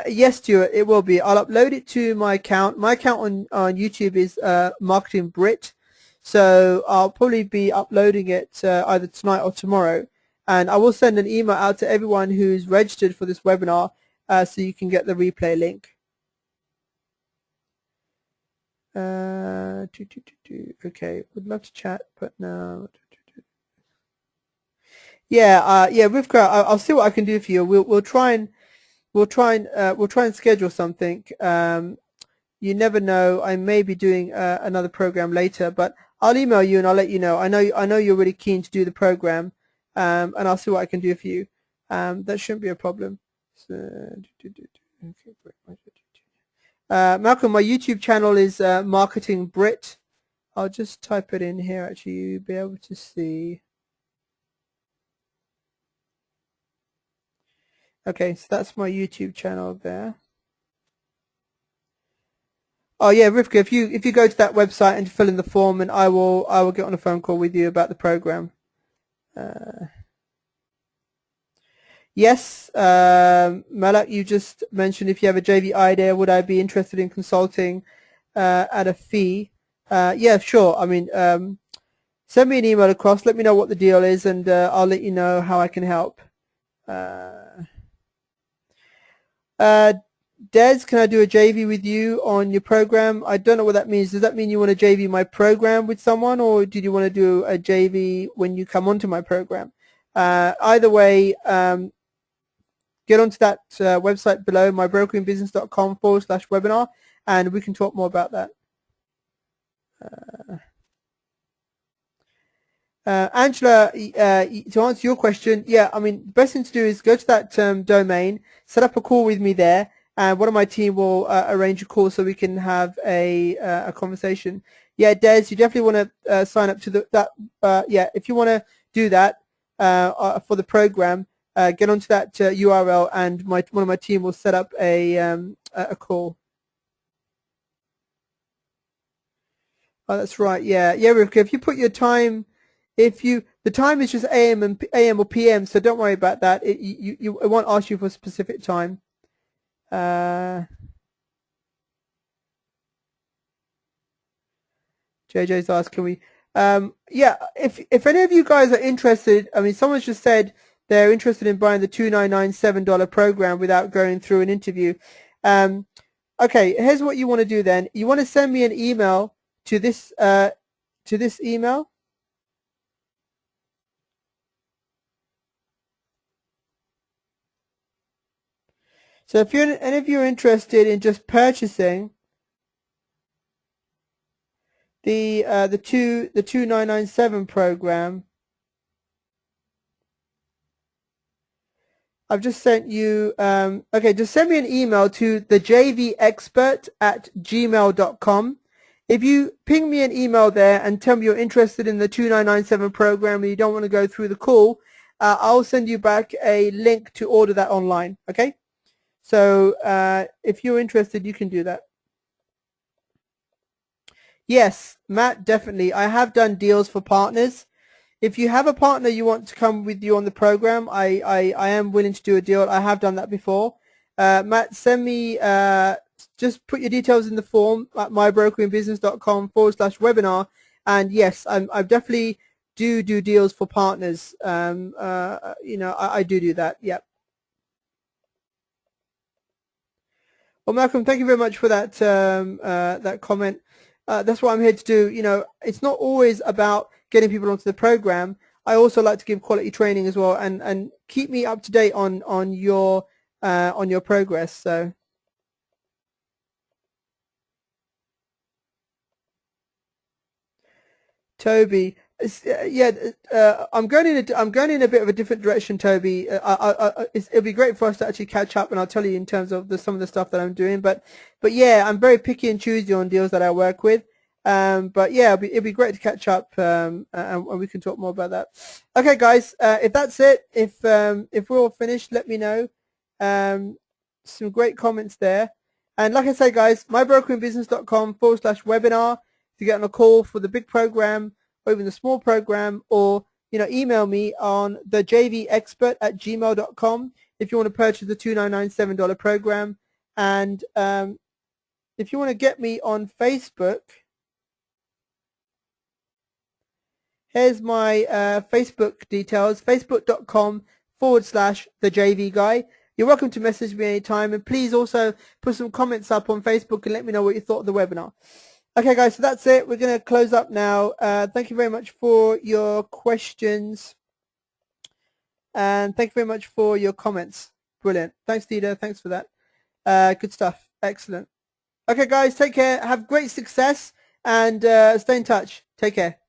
Yes, Stuart, it will be. I'll upload it to my account. My account on YouTube is Marketing Brit, so I'll probably be uploading it either tonight or tomorrow. And I will send an email out to everyone who's registered for this webinar so you can get the replay link. Okay, would love to chat, but no. Yeah, yeah, Rivka, I'll see what I can do for you. We'll try and schedule something. You never know. I may be doing another program later, but I'll email you and I'll let you know. I know you're really keen to do the program, and I'll see what I can do for you. That shouldn't be a problem. So, Malcolm, my YouTube channel is Marketing Brit. I'll just type it in here. Actually, you'll be able to see. Okay, so that's my YouTube channel there. Oh yeah, Rivka, if you go to that website and fill in the form, and I will get on a phone call with you about the program. Yes, Malak, you just mentioned if you have a JV idea, would I be interested in consulting at a fee? Yeah, sure. I mean, send me an email across. Let me know what the deal is, and I'll let you know how I can help. Des, can I do a JV with you on your program? I don't know what that means. Does that mean you want to JV my program with someone, or did you want to do a JV when you come onto my program? Either way, get onto that website below, mybrokeringbusiness.com/webinar, and we can talk more about that. Angela, to answer your question, yeah, I mean, the best thing to do is go to that domain, set up a call with me there, and one of my team will arrange a call so we can have a conversation. Yeah, Des, you definitely want to sign up to yeah, if you want to do that for the program, get onto that URL, and one of my team will set up a call. Oh, that's right. Yeah, yeah, Rivka. If you put your time, the time is just AM or PM, so don't worry about that. It won't ask you for a specific time. JJ's asked, can we? Yeah, if any of you guys are interested, I mean, someone's just said they're interested in buying the $2,997 program without going through an interview. Okay, here's what you want to do then. You want to send me an email to this email. So if any of you are interested in just purchasing the 2997 program, I've just sent you. Okay, just send me an email to thejvexpert@gmail.com. If you ping me an email there and tell me you're interested in the 2997 program and you don't want to go through the call, I'll send you back a link to order that online. Okay, so if you're interested, you can do that. Yes, Matt, definitely. I have done deals for partners. If you have a partner you want to come with you on the program, I am willing to do a deal. I have done that before. Matt, send me, just put your details in the form at mybrokeringbusiness.com/webinar. And yes, I definitely do deals for partners. You know, I do that. Yep. Well, Malcolm, thank you very much for that that comment. That's what I'm here to do. You know, it's not always about getting people onto the program. I also like to give quality training as well, and keep me up to date on your progress. So, Toby, yeah, I'm going in a bit of a different direction, Toby. It'll be great for us to actually catch up, and I'll tell you in terms of some of the stuff that I'm doing. But yeah, I'm very picky and choosy on deals that I work with. But yeah, it'd be great to catch up, and we can talk more about that. Okay, guys, if that's it, if we're all finished, let me know. Some great comments there. And like I say, guys, mybrokeringbusiness.com/webinar to get on a call for the big program or even the small program, or email me on thejvexpert@gmail.com if you want to purchase the $2,997 program. And if you want to get me on Facebook, here's my Facebook details, facebook.com/thejvguy. You're welcome to message me anytime, and please also put some comments up on Facebook and let me know what you thought of the webinar. Okay, guys, so that's it. We're going to close up now. Thank you very much for your questions, and thank you very much for your comments. Brilliant. Thanks, Dita. Thanks for that. Good stuff. Excellent. Okay, guys, take care. Have great success. and stay in touch. Take care.